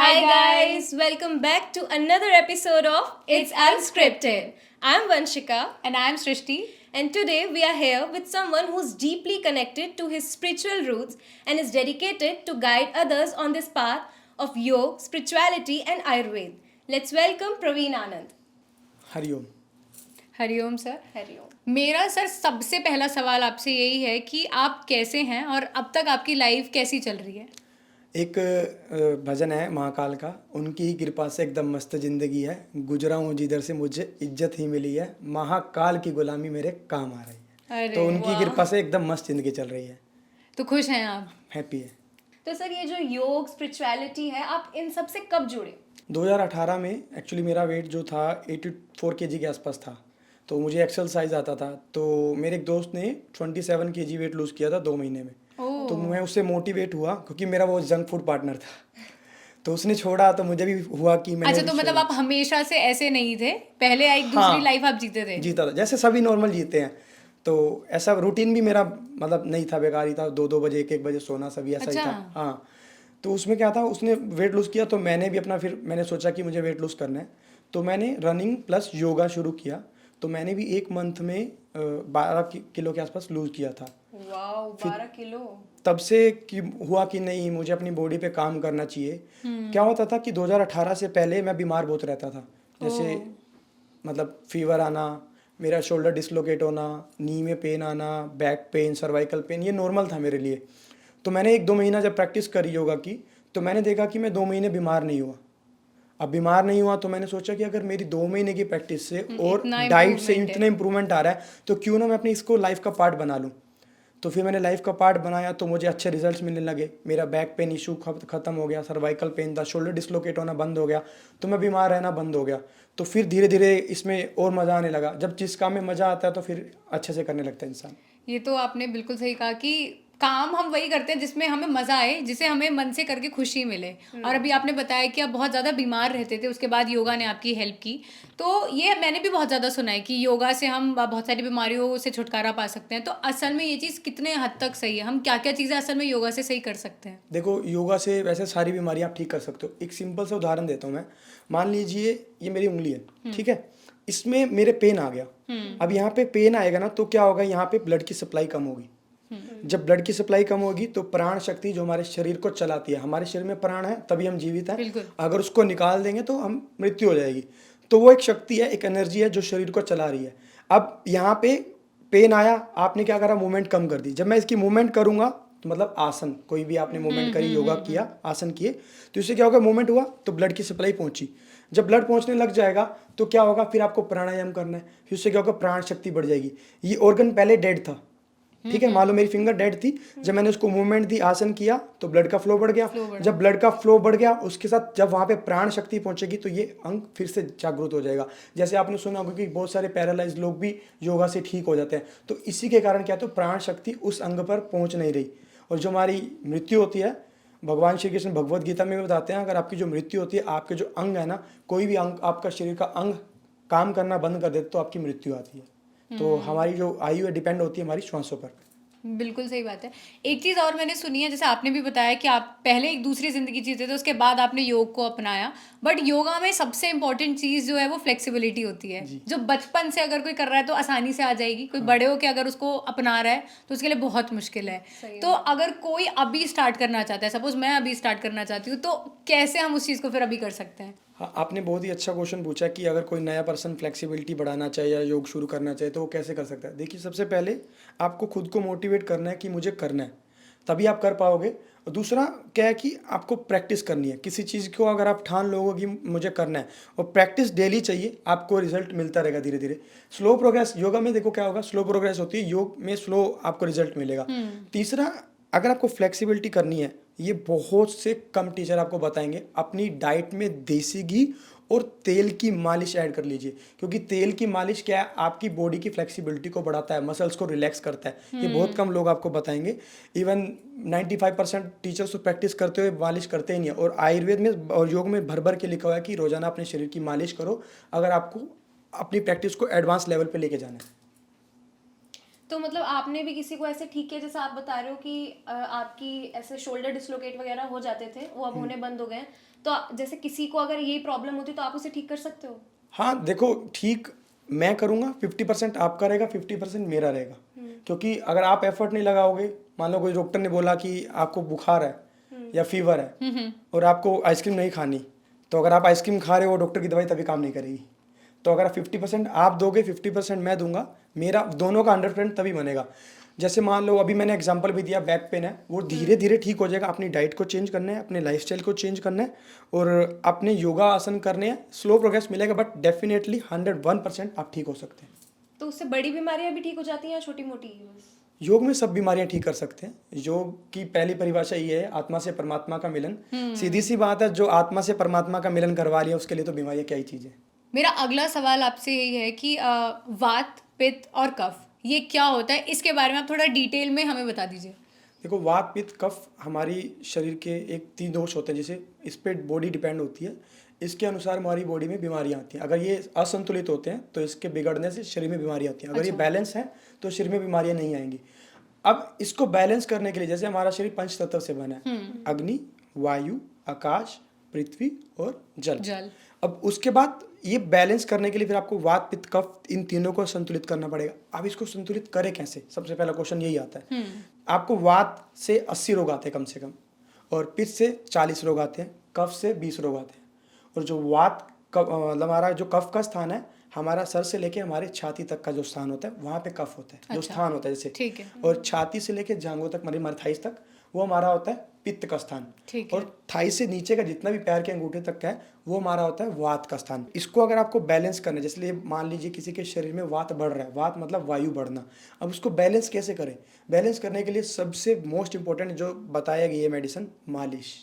Hi guys, welcome back to another episode of It's Unscripted. I'm Vanshika And I'm Srishti. and today we are here with someone who's deeply connected to his spiritual roots and is dedicated to guide others on this path of yoga, spirituality and Ayurveda. Let's welcome Praveen Anand. Hariom. Hariom sir. Hariom. मेरा sir सबसे पहला सवाल आपसे यही है कि आप कैसे हैं और अब तक आपकी लाइफ कैसी चल रही है? एक भजन है महाकाल का, उनकी ही कृपा से एकदम मस्त जिंदगी है, गुजरा हूँ जिधर से मुझे इज्जत ही मिली है, महाकाल की गुलामी मेरे काम आ रही है। अरे तो उनकी वाह। कृपा से एकदम मस्त जिंदगी चल रही है, तो खुश हैं आप? हैप्पी है। तो सर ये जो योग स्पिरिचुअलिटी है आप इन सब से कब जुड़े? 2018 में एक्चुअली मेरा वेट जो था 84 केजी के आसपास था, तो मुझे एक्सरसाइज आता था। तो मेरे एक दोस्त ने 27 केजी वेट लूज़ किया था 2 महीने में। ओह। तो मैं उससे मोटिवेट हुआ क्योंकि मेरा वो जंक फूड पार्टनर था। तो उसने छोड़ा तो मुझे भी हुआ कि मैंने अच्छा, भी तो मतलब छोड़ा। आप हमेशा से ऐसे नहीं थे, पहले एक दूसरी हाँ। लाइफ आप जीते थे? जीता था जैसे सभी नॉर्मल जीते हैं। तो ऐसा रूटीन भी मेरा मतलब नहीं था, बेकार ही था, 2-2 बजे 1-1 बजे सोना, सभी ऐसा ही अच्छा। था। हाँ। तो उसमें क्या था, उसने वेट लूज़ किया तो मैंने भी अपना, फिर मैंने सोचा कि मुझे वेट लूज़ करना है, तो मैंने रनिंग प्लस योगा शुरू किया। तो मैंने भी 1 मंथ में 12 किलो के आसपास लूज़ किया था। Wow, 12 kilo. तब से कि हुआ कि नहीं, मुझे अपनी बॉडी पे काम करना चाहिए। क्या होता था कि 2018 से पहले मैं बीमार बहुत रहता था, जैसे मतलब फीवर आना, मेरा शोल्डर डिसलोकेट होना, नी में पेन आना, बैक पेन, सर्वाइकल पेन, ये नॉर्मल था मेरे लिए। तो मैंने 1-2 महीना जब प्रैक्टिस करी योगा की, तो मैंने देखा कि मैं 2 महीने बीमार नहीं हुआ। अब बीमार नहीं हुआ तो मैंने सोचा कि अगर मेरी 2 महीने की प्रैक्टिस से और इतना डाइट से improvement है। इतना इम्प्रूवमेंट आ रहा है, तो क्यों ना मैं अपनी इसको लाइफ का पार्ट बना लूँ। तो फिर मैंने लाइफ का पार्ट बनाया तो मुझे अच्छे रिजल्ट्स मिलने लगे। मेरा बैक पेन इशू खत्म हो गया, सर्वाइकल पेन था, शोल्डर डिसलोकेट होना बंद हो गया, तो मैं बीमार रहना बंद हो गया। तो फिर धीरे धीरे इसमें और मज़ा आने लगा। जब जिस काम में मज़ा आता है तो फिर अच्छे से करने लगता है इंसान। ये तो आपने बिल्कुल सही कहा कि काम हम वही करते हैं जिसमें हमें मजा आए, जिसे हमें मन से करके खुशी मिले। और अभी आपने बताया कि आप बहुत ज़्यादा बीमार रहते थे, उसके बाद योगा ने आपकी हेल्प की। तो ये मैंने भी बहुत ज़्यादा सुना है कि योगा से हम बहुत सारी बीमारियों से छुटकारा पा सकते हैं। तो असल में ये चीज़ कितने हद तक सही है? हम क्या क्या चीज़ें असल में योगा से सही कर सकते हैं? देखो, योगा से वैसे सारी बीमारियां आप ठीक कर सकते हो। एक सिंपल सा उदाहरण देता हूँ मैं। मान लीजिए ये मेरी उंगली है, ठीक है, इसमें मेरे पेन आ गया। अब यहाँ पे पेन आएगा ना, तो क्या होगा, यहाँ पे ब्लड की सप्लाई कम होगी। जब ब्लड की सप्लाई कम होगी तो प्राण शक्ति जो हमारे शरीर को चलाती है, हमारे शरीर में प्राण है तभी हम जीवित हैं। बिल्कुल। अगर उसको निकाल देंगे तो हम मृत्यु हो जाएगी। तो वो एक शक्ति है, एक एनर्जी है जो शरीर को चला रही है। अब यहाँ पे पेन आया, आपने क्या करा, मूवमेंट कम कर दी। जब मैं इसकी मूवमेंट करूंगा तो मतलब आसन, कोई भी आपने मूवमेंट करी, योगा किया, आसन किए, तो इससे क्या होगा, मूवमेंट हुआ तो ब्लड की सप्लाई पहुंची। जब ब्लड पहुंचने लग जाएगा तो क्या होगा, फिर आपको प्राणायाम करना है, फिर उससे क्या होगा, प्राण शक्ति बढ़ जाएगी। ये ऑर्गन पहले डेड था, ठीक है, मान लो मेरी फिंगर डेड थी, जब मैंने उसको मूवमेंट दी, आसन किया, तो ब्लड का फ्लो बढ़ गया। जब ब्लड का फ्लो बढ़ गया, उसके साथ जब वहाँ पे प्राण शक्ति पहुंचेगी तो ये अंग फिर से जागृत हो जाएगा। जैसे आपने सुना होगा कि बहुत सारे पैरालाइज लोग भी योगा से ठीक हो जाते हैं। तो इसी के कारण क्या, तो प्राण शक्ति उस अंग पर पहुँच नहीं रही। और जो हमारी मृत्यु होती है, भगवान श्री कृष्ण भगवद गीता में भी बताते हैं, अगर आपकी जो मृत्यु होती है, आपके जो अंग है ना, कोई भी अंग, आपका शरीर का अंग काम करना बंद कर देते तो आपकी मृत्यु आती है। तो हमारी जो आयु है डिपेंड होती है हमारी श्वासों पर। बिल्कुल सही बात है। एक चीज़ और मैंने सुनी है, जैसे आपने भी बताया कि आप पहले एक दूसरी ज़िंदगी जीते थे, उसके बाद आपने योग को अपनाया। बट योगा में सबसे इम्पोर्टेंट चीज़ जो है वो फ्लेक्सिबिलिटी होती है, जो बचपन से अगर कोई कर रहा है तो आसानी से आ जाएगी, कोई बड़े होके अगर उसको अपना रहा है तो उसके लिए बहुत मुश्किल है। तो अगर कोई अभी स्टार्ट करना चाहता है, सपोज मैं अभी स्टार्ट करना चाहती हूँ, तो कैसे हम उस चीज़ को फिर अभी कर सकते हैं? हाँ, आपने बहुत ही अच्छा क्वेश्चन पूछा कि अगर कोई नया पर्सन फ्लेक्सिबिलिटी बढ़ाना चाहे या योग शुरू करना चाहे तो वो कैसे कर सकता है। देखिए, सबसे पहले आपको खुद को मोटिवेट करना है कि मुझे करना है, तभी आप कर पाओगे। और दूसरा क्या है कि आपको प्रैक्टिस करनी है किसी चीज़ को। अगर आप ठान लोगे कि मुझे करना है, और प्रैक्टिस डेली चाहिए, आपको रिजल्ट मिलता रहेगा धीरे धीरे। स्लो प्रोग्रेस, योगा में देखो क्या होगा, स्लो प्रोग्रेस होती है, योग में स्लो आपको रिजल्ट मिलेगा। तीसरा, अगर आपको फ्लेक्सिबिलिटी करनी है, ये बहुत से कम टीचर आपको बताएंगे, अपनी डाइट में देसी घी और तेल की मालिश ऐड कर लीजिए। क्योंकि तेल की मालिश क्या है, आपकी बॉडी की फ्लेक्सिबिलिटी को बढ़ाता है, मसल्स को रिलैक्स करता है। ये बहुत कम लोग आपको बताएंगे। इवन 95% टीचर्स तो प्रैक्टिस करते हुए मालिश करते ही नहीं है। और आयुर्वेद में और योग में भर भर के लिखा हुआ है कि रोजाना अपने शरीर की मालिश करो, अगर आपको अपनी प्रैक्टिस को एडवांस लेवल पे लेके जाना है। तो मतलब आपने भी किसी को ऐसे ठीक किया, जैसे आप बता रहे हो कि आपकी ऐसे शोल्डर डिसलोकेट वगैरह हो जाते थे, वो अब होने बंद हो गए हैं, तो जैसे किसी को अगर यही प्रॉब्लम होती तो आप उसे ठीक कर सकते हो? हाँ देखो, ठीक मैं करूँगा, 50% आपका रहेगा, 50% मेरा रहेगा। क्योंकि अगर आप एफर्ट नहीं लगाओगे, मान लो कोई डॉक्टर ने बोला कि आपको बुखार है या फीवर है और आपको आइसक्रीम नहीं खानी, तो अगर आप आइसक्रीम खा रहे हो डॉक्टर की दवाई तभी काम नहीं करेगी। तो अगर 50% आप दोगे, 50% मैं दूंगा, मेरा दोनों का 100% तभी बनेगा। जैसे मान लो अभी मैंने एग्जांपल भी दिया, बैक पेन है, वो धीरे धीरे ठीक हो जाएगा। अपनी डाइट को चेंज करना है, अपने लाइफस्टाइल को चेंज करना है और अपने योगा आसन करने हैं। स्लो प्रोग्रेस मिलेगा बट डेफिनेटली 101% आप ठीक हो सकते हैं। तो उससे बड़ी बीमारियां भी ठीक हो जाती हैं या छोटी मोटी? योग में सब बीमारियां ठीक कर सकते हैं। योग की पहली परिभाषा ये है, आत्मा से परमात्मा का मिलन। सीधी सी बात है, जो आत्मा से परमात्मा का मिलन करवा लिया उसके लिए तो बीमारियां क्या ही चीज़ है। मेरा अगला सवाल आपसे यही है कि वात, पित्त और कफ ये क्या होता है, इसके बारे में आप थोड़ा डिटेल में हमें बता दीजिए। देखो, वात पित्त कफ हमारी शरीर के एक 3 दोष होते हैं, जिसे इस पे बॉडी डिपेंड होती है। इसके अनुसार हमारी बॉडी में बीमारियां आती हैं। अगर ये असंतुलित होते हैं तो इसके बिगड़ने से शरीर में बीमारियां आती हैं। अगर ये बैलेंस है तो शरीर में बीमारियां नहीं आएंगी। अब इसको बैलेंस करने के लिए, जैसे हमारा शरीर 5 तत्व से बना है, अग्नि, वायु, आकाश, पृथ्वी और जल। अब उसके बाद ये बैलेंस करने के लिए फिर आपको वात पित्त कफ इन तीनों को संतुलित करना पड़ेगा। अब इसको संतुलित करें कैसे, सबसे पहला क्वेश्चन यही आता है। आपको वात से 80 रोग आते हैं कम से कम, और पित्त से 40 रोग आते हैं, कफ से 20 रोग आते हैं। और जो वात मतलब हमारा जो कफ का स्थान है, हमारा सर से लेके हमारे छाती तक का जो स्थान होता है वहाँ पे कफ होता है, जो स्थान होता है जैसे। ठीक है। और छाती से लेके जांघों तक, हमारी थाइस तक, वो हमारा होता है पित्त का स्थान। ठीक है। और थाई से नीचे का जितना भी पैर के अंगूठे तक का है वो हमारा होता है वात का स्थान। इसको अगर आपको बैलेंस करना है, जैसे मान लीजिए किसी के शरीर में वात बढ़ रहा है, वात मतलब वायु बढ़ना। अब उसको बैलेंस कैसे करें? बैलेंस करने के लिए सबसे मोस्ट इंपॉर्टेंट जो बताया गया है मेडिसिन, मालिश,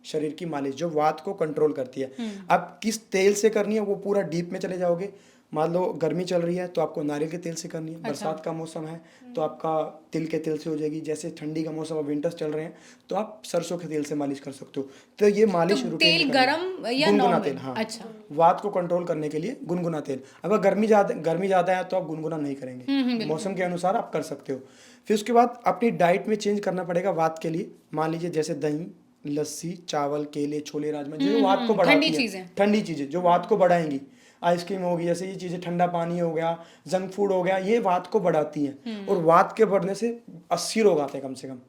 शरीर की मालिश, जो वात को कंट्रोल करती है। अब किस तेल से करनी है वो पूरा डीप में चले जाओगे। मान लो गर्मी चल रही है तो आपको नारियल के तेल से करनी है। बरसात का मौसम है तो आपका तिल के तेल से हो जाएगी। जैसे ठंडी का मौसम, अब विंटर्स चल रहे हैं तो आप सरसों के तेल से मालिश कर सकते हो। तो ये मालिश तो तेल गरम या गुनगुना नॉर्मल? तेल, हाँ। अच्छा। वात को कंट्रोल करने के लिए गुनगुना तेल। अगर गर्मी ज़्यादा है तो आप गुनगुना नहीं करेंगे, मौसम के अनुसार आप कर सकते हो। फिर उसके बाद अपनी डाइट में चेंज करना पड़ेगा वात के लिए। मान लीजिए जैसे दही, लस्सी, चावल, केले, छोले, राजमा, जो वात को बढ़ाती है, ठंडी चीज़ें जो वात को बढ़ाएंगी। आइसक्रीम होगी, जैसे ये चीज़ें, ठंडा पानी हो गया, जंक फूड हो गया, ये वात को बढ़ाती हैं। और वात के बढ़ने से 80 रोग आते हैं कम से कम।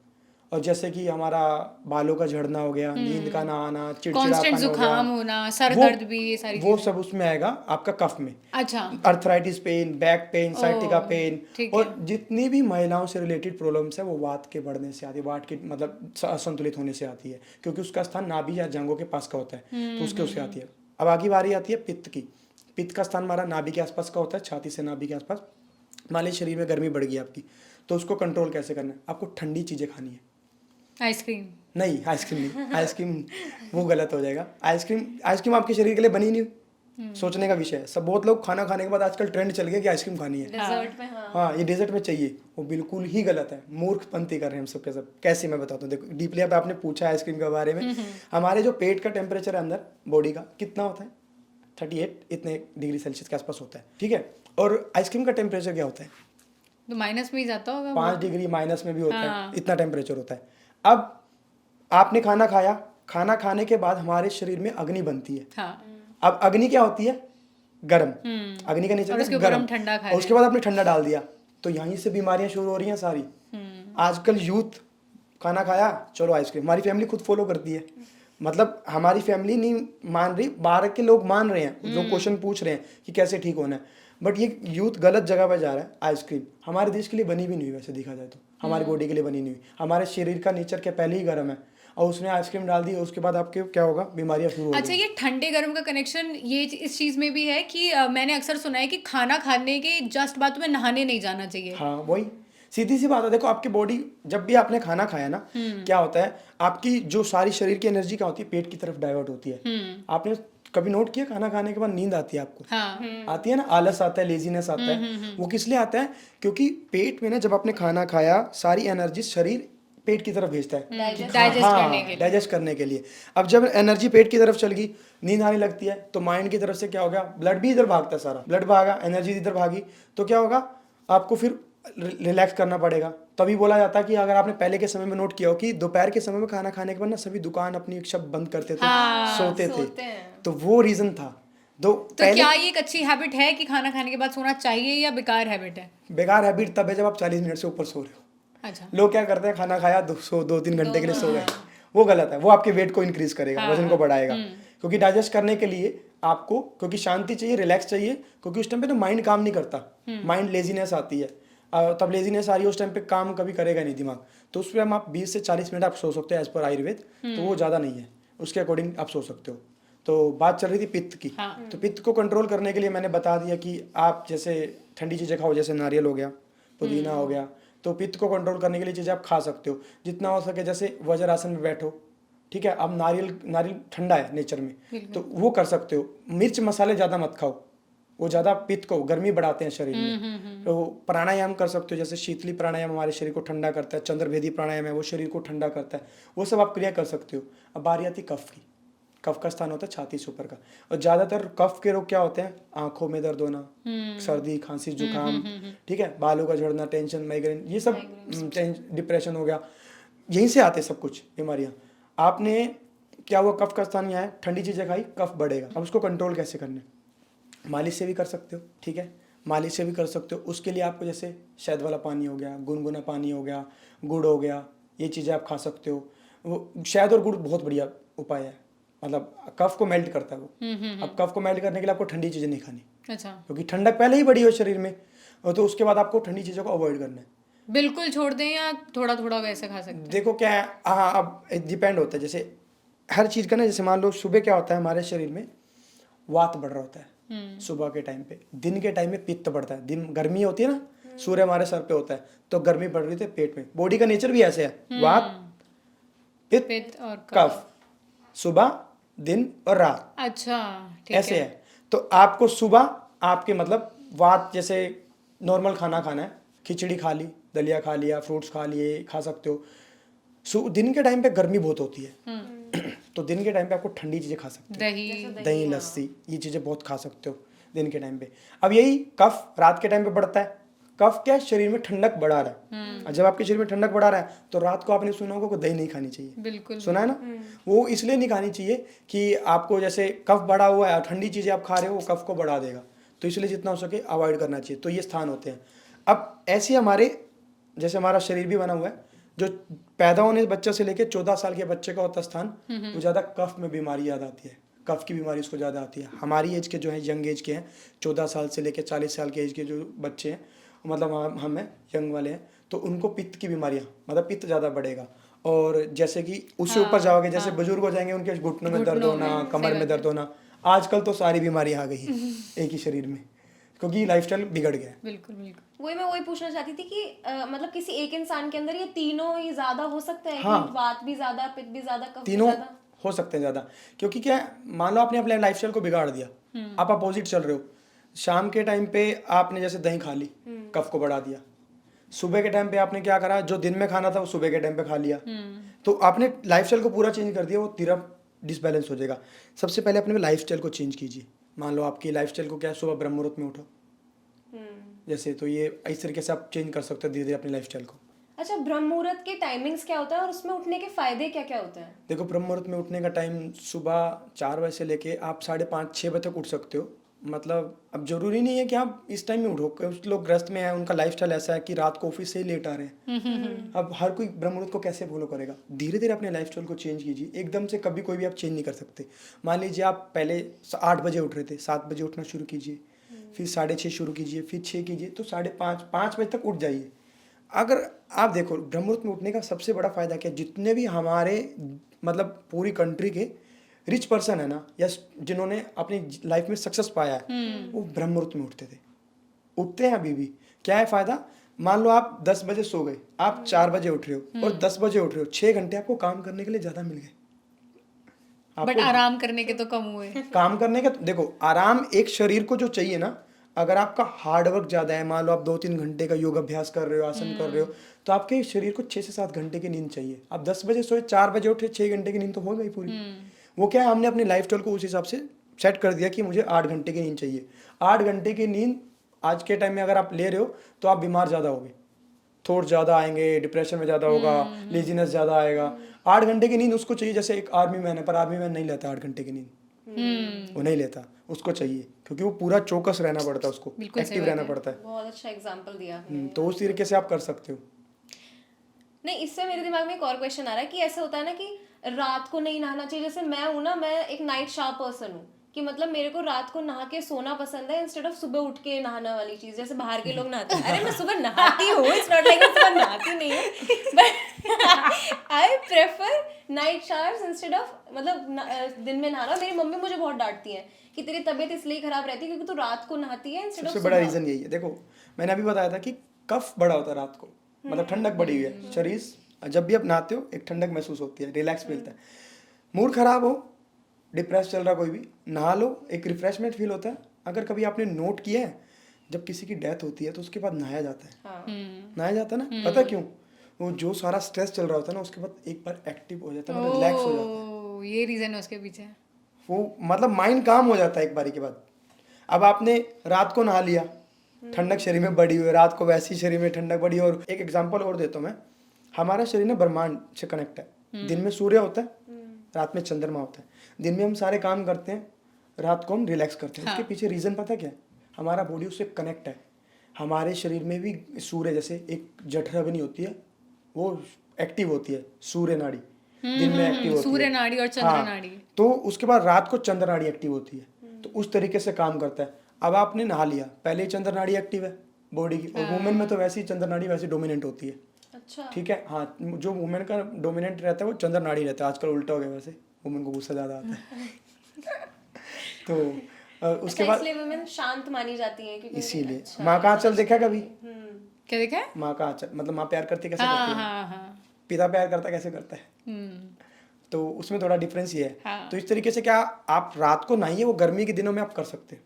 और जैसे कि हमारा बालों का झड़ना हो गया, नींद का ना आना, चिड़चिड़ापन जुकाम होना, सर दर्द भी, ये सारी वो सब उसमें आएगा आपका कफ में। अच्छा। Arthritis pain, back pain, sciatica pain, और जितनी भी महिलाओं से रिलेटेड प्रॉब्लम्स है वो वात के बढ़ने से आती है, वात के मतलब असंतुलित होने से आती है, क्योंकि उसका स्थान नाभि या जांघों के पास का होता है, तो उसके आती है। अब आगे बारी आती है पित्त की। पित्त का स्थान हमारा नाभि के आसपास का होता है, छाती से नाभि के आसपास। मान लीजिए शरीर में गर्मी बढ़ गई आपकी, तो उसको कंट्रोल कैसे करना है? आपको ठंडी चीज़ें खानी है। आइसक्रीम नहीं, आइसक्रीम नहीं, आइसक्रीम वो गलत हो जाएगा। आइसक्रीम आपके शरीर के लिए बनी नहीं। सोचने का विषय है। सब बहुत लोग खाना खाने के बाद आजकल ट्रेंड चल गया कि आइसक्रीम खानी है डेजर्ट में। हाँ, ये डेजर्ट में चाहिए, वो बिल्कुल ही गलत है। मूर्खपंती कर रहे हैं हम सब के सब। कैसे, मैं बताता हूँ। देखो डीपली, अब आपने पूछा आइसक्रीम के बारे में। हमारे जो पेट का टेम्परेचर है अंदर बॉडी का कितना होता है? 38 इतने डिग्री सेल्सियस के आसपास होता है, ठीक है। और आइसक्रीम का टेम्परेचर क्या होता है? तो माइनस में ही जाता होगा, 5 डिग्री माइनस में भी होता है, इतना टेम्परेचर होता है। अब आपने खाना खाया, खाना खाने के बाद हमारे शरीर में अग्नि बनती है। अब अग्नि क्या होती है? गर्म। अग्नि का नेचर गर्म, ठंडा। और उसके बाद आपने ठंडा डाल दिया, तो यहीं से बीमारियां शुरू हो रही हैं सारी। आजकल यूथ खाना खाया, चलो आइसक्रीम। हमारी फैमिली खुद फॉलो करती है, मतलब हमारी फैमिली नहीं मान रही, बाहर के लोग मान रहे हैं, जो क्वेश्चन पूछ रहे हैं कि कैसे ठीक होना है। बट ये यूथ गलत जगह पर जा रहा है। आइसक्रीम हमारे देश के लिए बनी भी नहीं हुई, वैसे देखा जाए तो हमारी बॉडी के लिए बनी नहीं हुई। हमारे शरीर का नेचर क्या पहले ही गर्म है, और उसने आइसक्रीम डाल दी, उसके बाद आपके क्या होगा? बीमारियां शुरू हो गई। अच्छा, ये ठंडे गर्म का कनेक्शन ये इस चीज़ में भी है कि मैंने अक्सर सुना है कि खाना खाने के जस्ट बाद में नहाने नहीं जाना चाहिए। हाँ, वही सीधी सी बात है। देखो आपकी बॉडी, जब भी आपने खाना खाया ना, क्या होता है, आपकी जो सारी शरीर की एनर्जी क्या होती है? पेट की तरफ डाइवर्ट होती है। आपने कभी नोट किया, खाना खाने के बाद नींद आती है आपको? हाँ। आती है ना, आलस आता है, लेजीनेस आता है। वो किस लिए आता है? क्योंकि पेट में ना, जब आपने खाना खाया, सारी एनर्जी शरीर पेट की तरफ भेजता है डाइजेस्ट करने के लिए। अब जब एनर्जी पेट की तरफ चल गई, नींद आने लगती है, तो माइंड की तरफ से क्या हो गया? ब्लड भी इधर भागता है, सारा ब्लड भागा, एनर्जी इधर भागी, तो क्या होगा? आपको फिर रिलैक्स करना पड़ेगा। तभी बोला जाता है कि अगर आपने पहले के समय में नोट किया हो कि दोपहर के समय में खाना खाने के बाद ना सभी दुकान अपनी सब बंद करते थे, सोते सोते थे। हैं। तो वो रीजन था। तो पहले क्या ये एक अच्छी हैबिट है कि खाना खाने के बाद सोना चाहिए या बेकार हैबिट है? बेकार हैबिट तब है जब आप 40 मिनट से ऊपर सो रहे हो। अच्छा। लोग क्या करते हैं, खाना खाया 2-3 घंटे के लिए सो गए, वो गलत है। वो आपके वेट को इंक्रीज करेगा, वजन को बढ़ाएगा। क्योंकि डाइजेस्ट करने के लिए आपको, क्योंकि शांति चाहिए, रिलैक्स चाहिए, क्योंकि उस टाइम पे ना माइंड काम नहीं करता, माइंड लेजीनेस आती है। तब लेजीनेस आ रही है उस टाइम पे, काम कभी करेगा नहीं दिमाग। तो उस पर हम आप 20 से 40 मिनट आप सो सकते हो एज पर आयुर्वेद। तो वो ज़्यादा नहीं है, उसके अकॉर्डिंग आप सो सकते हो। तो बात चल रही थी पित्त की। तो पित्त को कंट्रोल करने के लिए मैंने बता दिया कि आप जैसे ठंडी चीज़ें खाओ, जैसे नारियल हो गया, पुदीना हो गया। तो पित्त को कंट्रोल करने के लिए चीज़ें आप खा सकते हो जितना हो सके। जैसे वज्रासन में बैठो, ठीक है, अब नारियल ठंडा है नेचर में, तो वो कर सकते हो। मिर्च मसाले ज़्यादा मत खाओ, वो ज़्यादा पित्त को गर्मी बढ़ाते हैं शरीर में। तो प्राणायाम कर सकते हो, जैसे शीतली प्राणायाम हमारे शरीर को ठंडा करता है, चंद्रभेदी प्राणायाम है वो शरीर को ठंडा करता है। वो सब आप क्रिया कर सकते हो। अब बारी आती कफ की। कफ का स्थान होता है छाती से ऊपर का, और ज़्यादातर कफ के रोग क्या होते हैं? आंखों में दर्द होना, सर्दी खांसी जुकाम, ठीक है, बालों का झड़ना, टेंशन, माइग्रेन, ये सब, डिप्रेशन हो गया, यहीं से आते सब कुछ बीमारियां। आपने क्या हुआ, कफ का स्थान यहाँ है, ठंडी चीज़ें खाई, कफ बढ़ेगा। अब उसको कंट्रोल कैसे करना है? मालिश से भी कर सकते हो, ठीक है, मालिश से भी कर सकते हो। उसके लिए आपको जैसे शहद वाला पानी हो गया, गुनगुना पानी हो गया, गुड़ हो गया, ये चीज़ें आप खा सकते हो। वो शहद और गुड़ बहुत बढ़िया उपाय है, मतलब कफ को मेल्ट करता है वो। अब कफ को मेल्ट करने के लिए आपको ठंडी चीज़ें नहीं खानी, अच्छा, क्योंकि ठंडक पहले ही बढ़ी हो शरीर में, और तो उसके बाद आपको ठंडी चीज़ों को अवॉइड करना है। बिल्कुल छोड़ दें या थोड़ा थोड़ा वैसे खा सकते हैं? देखो क्या है, हाँ, अब डिपेंड होता है। जैसे हर चीज़ का ना, जैसे मान लो सुबह क्या होता है हमारे शरीर में, वात बढ़ रहा होता है सुबह के टाइम पे। दिन के टाइम में पित्त बढ़ता है, दिन गर्मी होती है ना, सूर्य हमारे सर पे होता है, तो गर्मी बढ़ रही थी पेट में। बॉडी का नेचर भी ऐसे है, वात, पित्त और कफ, सुबह, दिन और रात, अच्छा, ठीक ऐसे है। तो आपको सुबह आपके मतलब वात, जैसे नॉर्मल खाना खाना है, खिचड़ी खा ली, दलिया खा लिया, फ्रूट्स खा लिए, खा सकते हो। दिन के टाइम पे गर्मी बहुत होती है, तो दिन के टाइम पे आपको ठंडी चीज़ें खा सकते हो, दही, लस्सी, ये चीज़ें बहुत खा सकते हो दिन के टाइम पे। अब यही कफ रात के टाइम पे बढ़ता है। कफ क्या है, शरीर में ठंडक बढ़ा रहा है, और जब आपके शरीर में ठंडक बढ़ा रहा है, तो रात को आपने सुना होगा दही नहीं खानी चाहिए, बिल्कुल सुना है ना। वो इसलिए नहीं खानी चाहिए कि आपको जैसे कफ बढ़ा हुआ है और ठंडी चीज़ें आप खा रहे हो, वो कफ को बढ़ा देगा, तो इसलिए जितना हो सके अवॉइड करना चाहिए। तो ये स्थान होते हैं। अब ऐसे हमारे, जैसे हमारा शरीर भी बना हुआ है, जो पैदा होने बच्चे से लेकर 14 साल के बच्चे का होता स्थान, वो ज़्यादा कफ में बीमारी ज़्यादा आती है, कफ की बीमारी उसको ज़्यादा आती है। हमारी एज के जो है, यंग एज के हैं, 14 साल से लेकर 40 साल के एज के जो बच्चे हैं, मतलब हम हैं यंग वाले हैं, तो उनको पित्त की बीमारियाँ, मतलब पित्त ज़्यादा बढ़ेगा। और जैसे कि उससे ऊपर जाओगे, जैसे बुजुर्ग हो जाएंगे, उनके घुटनों में दर्द होना, कमर में दर्द होना, आजकल तो सारी बीमारियाँ आ गई हैं एक ही शरीर में, क्योंकि लाइफस्टाइल बिगड़ गया है। बिल्कुल बिल्कुल। वही पूछना चाहती थी कि मतलब किसी एक इंसान के अंदर ये तीनों ही ज्यादा हो सकते हैं? हाँ। कि वात भी ज्यादा, पित्त भी ज्यादा, कफ भी तीनों ज्यादा? हो सकते हैं ज़्यादा, क्योंकि क्या है, मान लो आपने अपने लाइफस्टाइल को बिगाड़ दिया, आप अपोजिट चल रहे हो। शाम के टाइम पे आपने जैसे दही खा ली, कफ को बढ़ा दिया। सुबह के टाइम पे आपने क्या करा, जो दिन में खाना था वो सुबह के टाइम पे खा लिया, तो आपने लाइफस्टाइल को पूरा चेंज कर दिया, वो तेरा डिसबैलेंस हो जाएगा। सबसे पहले अपने लाइफस्टाइल को चेंज कीजिए। मान लो आपकी लाइफस्टाइल को क्या है, सुबह ब्रह्म मुहूर्त में उठो जैसे, तो ये इस तरीके से आप चेंज कर सकते हो धीरे धीरे अपनी लाइफस्टाइल को। अच्छा, ब्रह्म मुहूर्त के टाइमिंग्स क्या होता है और उसमें उठने के फायदे क्या क्या होते हैं? देखो, ब्रह्म मुहूर्त में उठने का टाइम सुबह 4 बजे से लेके आप 5:30-6 बजे तक उठ सकते हो। मतलब अब जरूरी नहीं है कि आप इस टाइम में उठो, कुछ लोग ग्रस्त में हैं, उनका लाइफस्टाइल ऐसा है कि रात को ऑफिस से ही लेट आ रहे हैं। अब हर कोई ब्रह्म मुहूर्त को कैसे फॉलो करेगा? धीरे धीरे अपने लाइफस्टाइल को चेंज कीजिए, एकदम से कभी कोई भी आप चेंज नहीं कर सकते। मान लीजिए आप पहले 8 बजे उठ रहे थे, 7 बजे उठना शुरू कीजिए, फिर 6:30 शुरू कीजिए, फिर 6 कीजिए, तो 5:30 बजे तक उठ जाइए। अगर आप देखो ब्रह्म मुहूर्त में उठने का सबसे बड़ा फायदा क्या है, जितने भी हमारे मतलब पूरी कंट्री के रिच पर्सन है ना, या जिन्होंने अपनी लाइफ में सक्सेस पाया है, वो ब्रह्म मुहूर्त में उठते थे, उठते हैं अभी भी। क्या है फायदा? मान लो आप 10 बजे सो गए, आप 4 बजे उठ रहे हो और 10 बजे उठ रहे हो, 6 घंटे आपको काम करने के लिए ज्यादा मिल गए। बट आराम करने के तो कम हुए। काम करने का देखो, आराम एक शरीर को जो चाहिए ना, अगर आपका हार्ड वर्क ज़्यादा है, मान लो आप 2-3 घंटे का योग अभ्यास कर रहे हो, आसन कर रहे हो, तो आपके शरीर को 6 से 7 घंटे की नींद चाहिए। आप 10 बजे सोए, 4 बजे उठे, 6 घंटे की नींद तो हो गई पूरी। वो क्या है, हमने अपने लाइफस्टाइल को उस हिसाब से सेट कर दिया कि मुझे 8 घंटे की नींद चाहिए। 8 घंटे की नींद आज के टाइम में अगर आप ले रहे हो तो आप बीमार ज़्यादा होगे, थॉट ज़्यादा आएंगे, डिप्रेशन में ज़्यादा होगा, लेजीनेस ज़्यादा आएगा। 8 घंटे की नींद उसको चाहिए, जैसे एक आर्मी मैन है, पर आर्मी मैन नहीं लेता 8 घंटे की नींद, वो नहीं लेता, उसको चाहिए क्योंकि वो पूरा चौकस रहना पड़ता है, उसको एक्टिव रहना पड़ता है। बहुत अच्छा एग्जांपल दिया आपने। तो उस तरीके से आप कर सकते हो। नहीं, इससे मेरे दिमाग में एक और क्वेश्चन आ रहा है कि ऐसा होता है ना कि रात को नहीं नहाना चाहिए। जैसे मैं हूँ ना, मैं एक नाइट शार्प पर्सन हूँ कि मतलब मेरे को रात को नहा के सोना पसंद है इंस्टेड ऑफ सुबह उठ के नहाना वाली चीज, जैसे बाहर के लोग नहाते हैं। अरे मैं सुबह नहाती हूँ, इट्स नॉट लाइक मैं सुबह नहाती नहीं हूँ, but I prefer night showers instead of मतलब दिन में नहाना। मेरी मम्मी मुझे बहुत डांटती है कि तेरी तबीयत इसलिए खराब रहती है क्योंकि तू रात को नहाती है इंस्टेड ऑफ सबसे बड़ा रीजन यही है। देखो मैंने अभी बताया था कि कफ बड़ा होता है रात को, मतलब ठंडक बढ़ी हुई है शरीर, जब भी आप नहाते हो एक ठंडक महसूस होती है, रिलैक्स मिलता है। मूड खराब हो, डिप्रेस चल रहा कोई भी, नहा लो, एक रिफ्रेशमेंट फील होता है। अगर कभी आपने नोट किया है जब किसी की डेथ होती है तो उसके बाद नहाया जाता है, नहाया जाता है ना, पता क्यों? वो जो सारा स्ट्रेस चल रहा होता है ना उसके बाद एक बार एक्टिव हो जाता है, मतलब रिलैक्स हो जाता है, ये रीजन है उसके पीछे। वो मतलब माइंड काम हो जाता है एक बारी के बाद। अब आपने रात को नहा लिया, ठंडक शरीर में बढ़ी हुई है, रात को वैसी शरीर में ठंडक बढ़ी। और एक एग्जांपल और देता हूँ मैं, हमारा शरीर ना ब्रह्मांड से कनेक्ट है। दिन में सूर्य होता है, रात में चंद्रमा होता है। दिन में हम सारे काम करते हैं, रात को हम रिलैक्स करते हैं। उसके पीछे रीजन पता क्या है? हमारा बॉडी उससे कनेक्ट है। हमारे शरीर में भी सूर्य जैसे एक जठराग्नि होती है, वो एक्टिव होती है, सूर्य नाड़ी दिन में एक्टिव होती है, सूर्य नाड़ी और चंद्र हाँ, नाड़ी। तो उसके बाद रात को चंद्र नाड़ी एक्टिव होती है। तो उस तरीके से काम करता है। अब आपने नहा लिया, पहले ही चंद्र नाड़ी एक्टिव है बॉडी की, और वुमेन में तो वैसे ही चंद्र नाड़ी वैसे डोमिनेंट होती है। अच्छा, ठीक है, हाँ, जो वुमेन का डोमिनेंट रहता है वो चंद्र नाड़ी रहता है। आजकल उल्टा हो गया, वैसे वुमेन को गुस्सा ज़्यादा आता है। तो उसके बाद इसलिए वुमेन शांत मानी जाती है क्योंकि इसीलिए अच्छा, माँ का आंचल देखा कभी? क्या देखा है? माँ का आंचल मतलब माँ प्यार करती है कैसे हाँ करती है, हाँ हाँ। पिता प्यार करता है कैसे करता है, तो उसमें थोड़ा डिफरेंस ये है। हाँ। तो इस तरीके से क्या आप रात को नहाइए, वो गर्मी के दिनों में आप कर सकते हैं।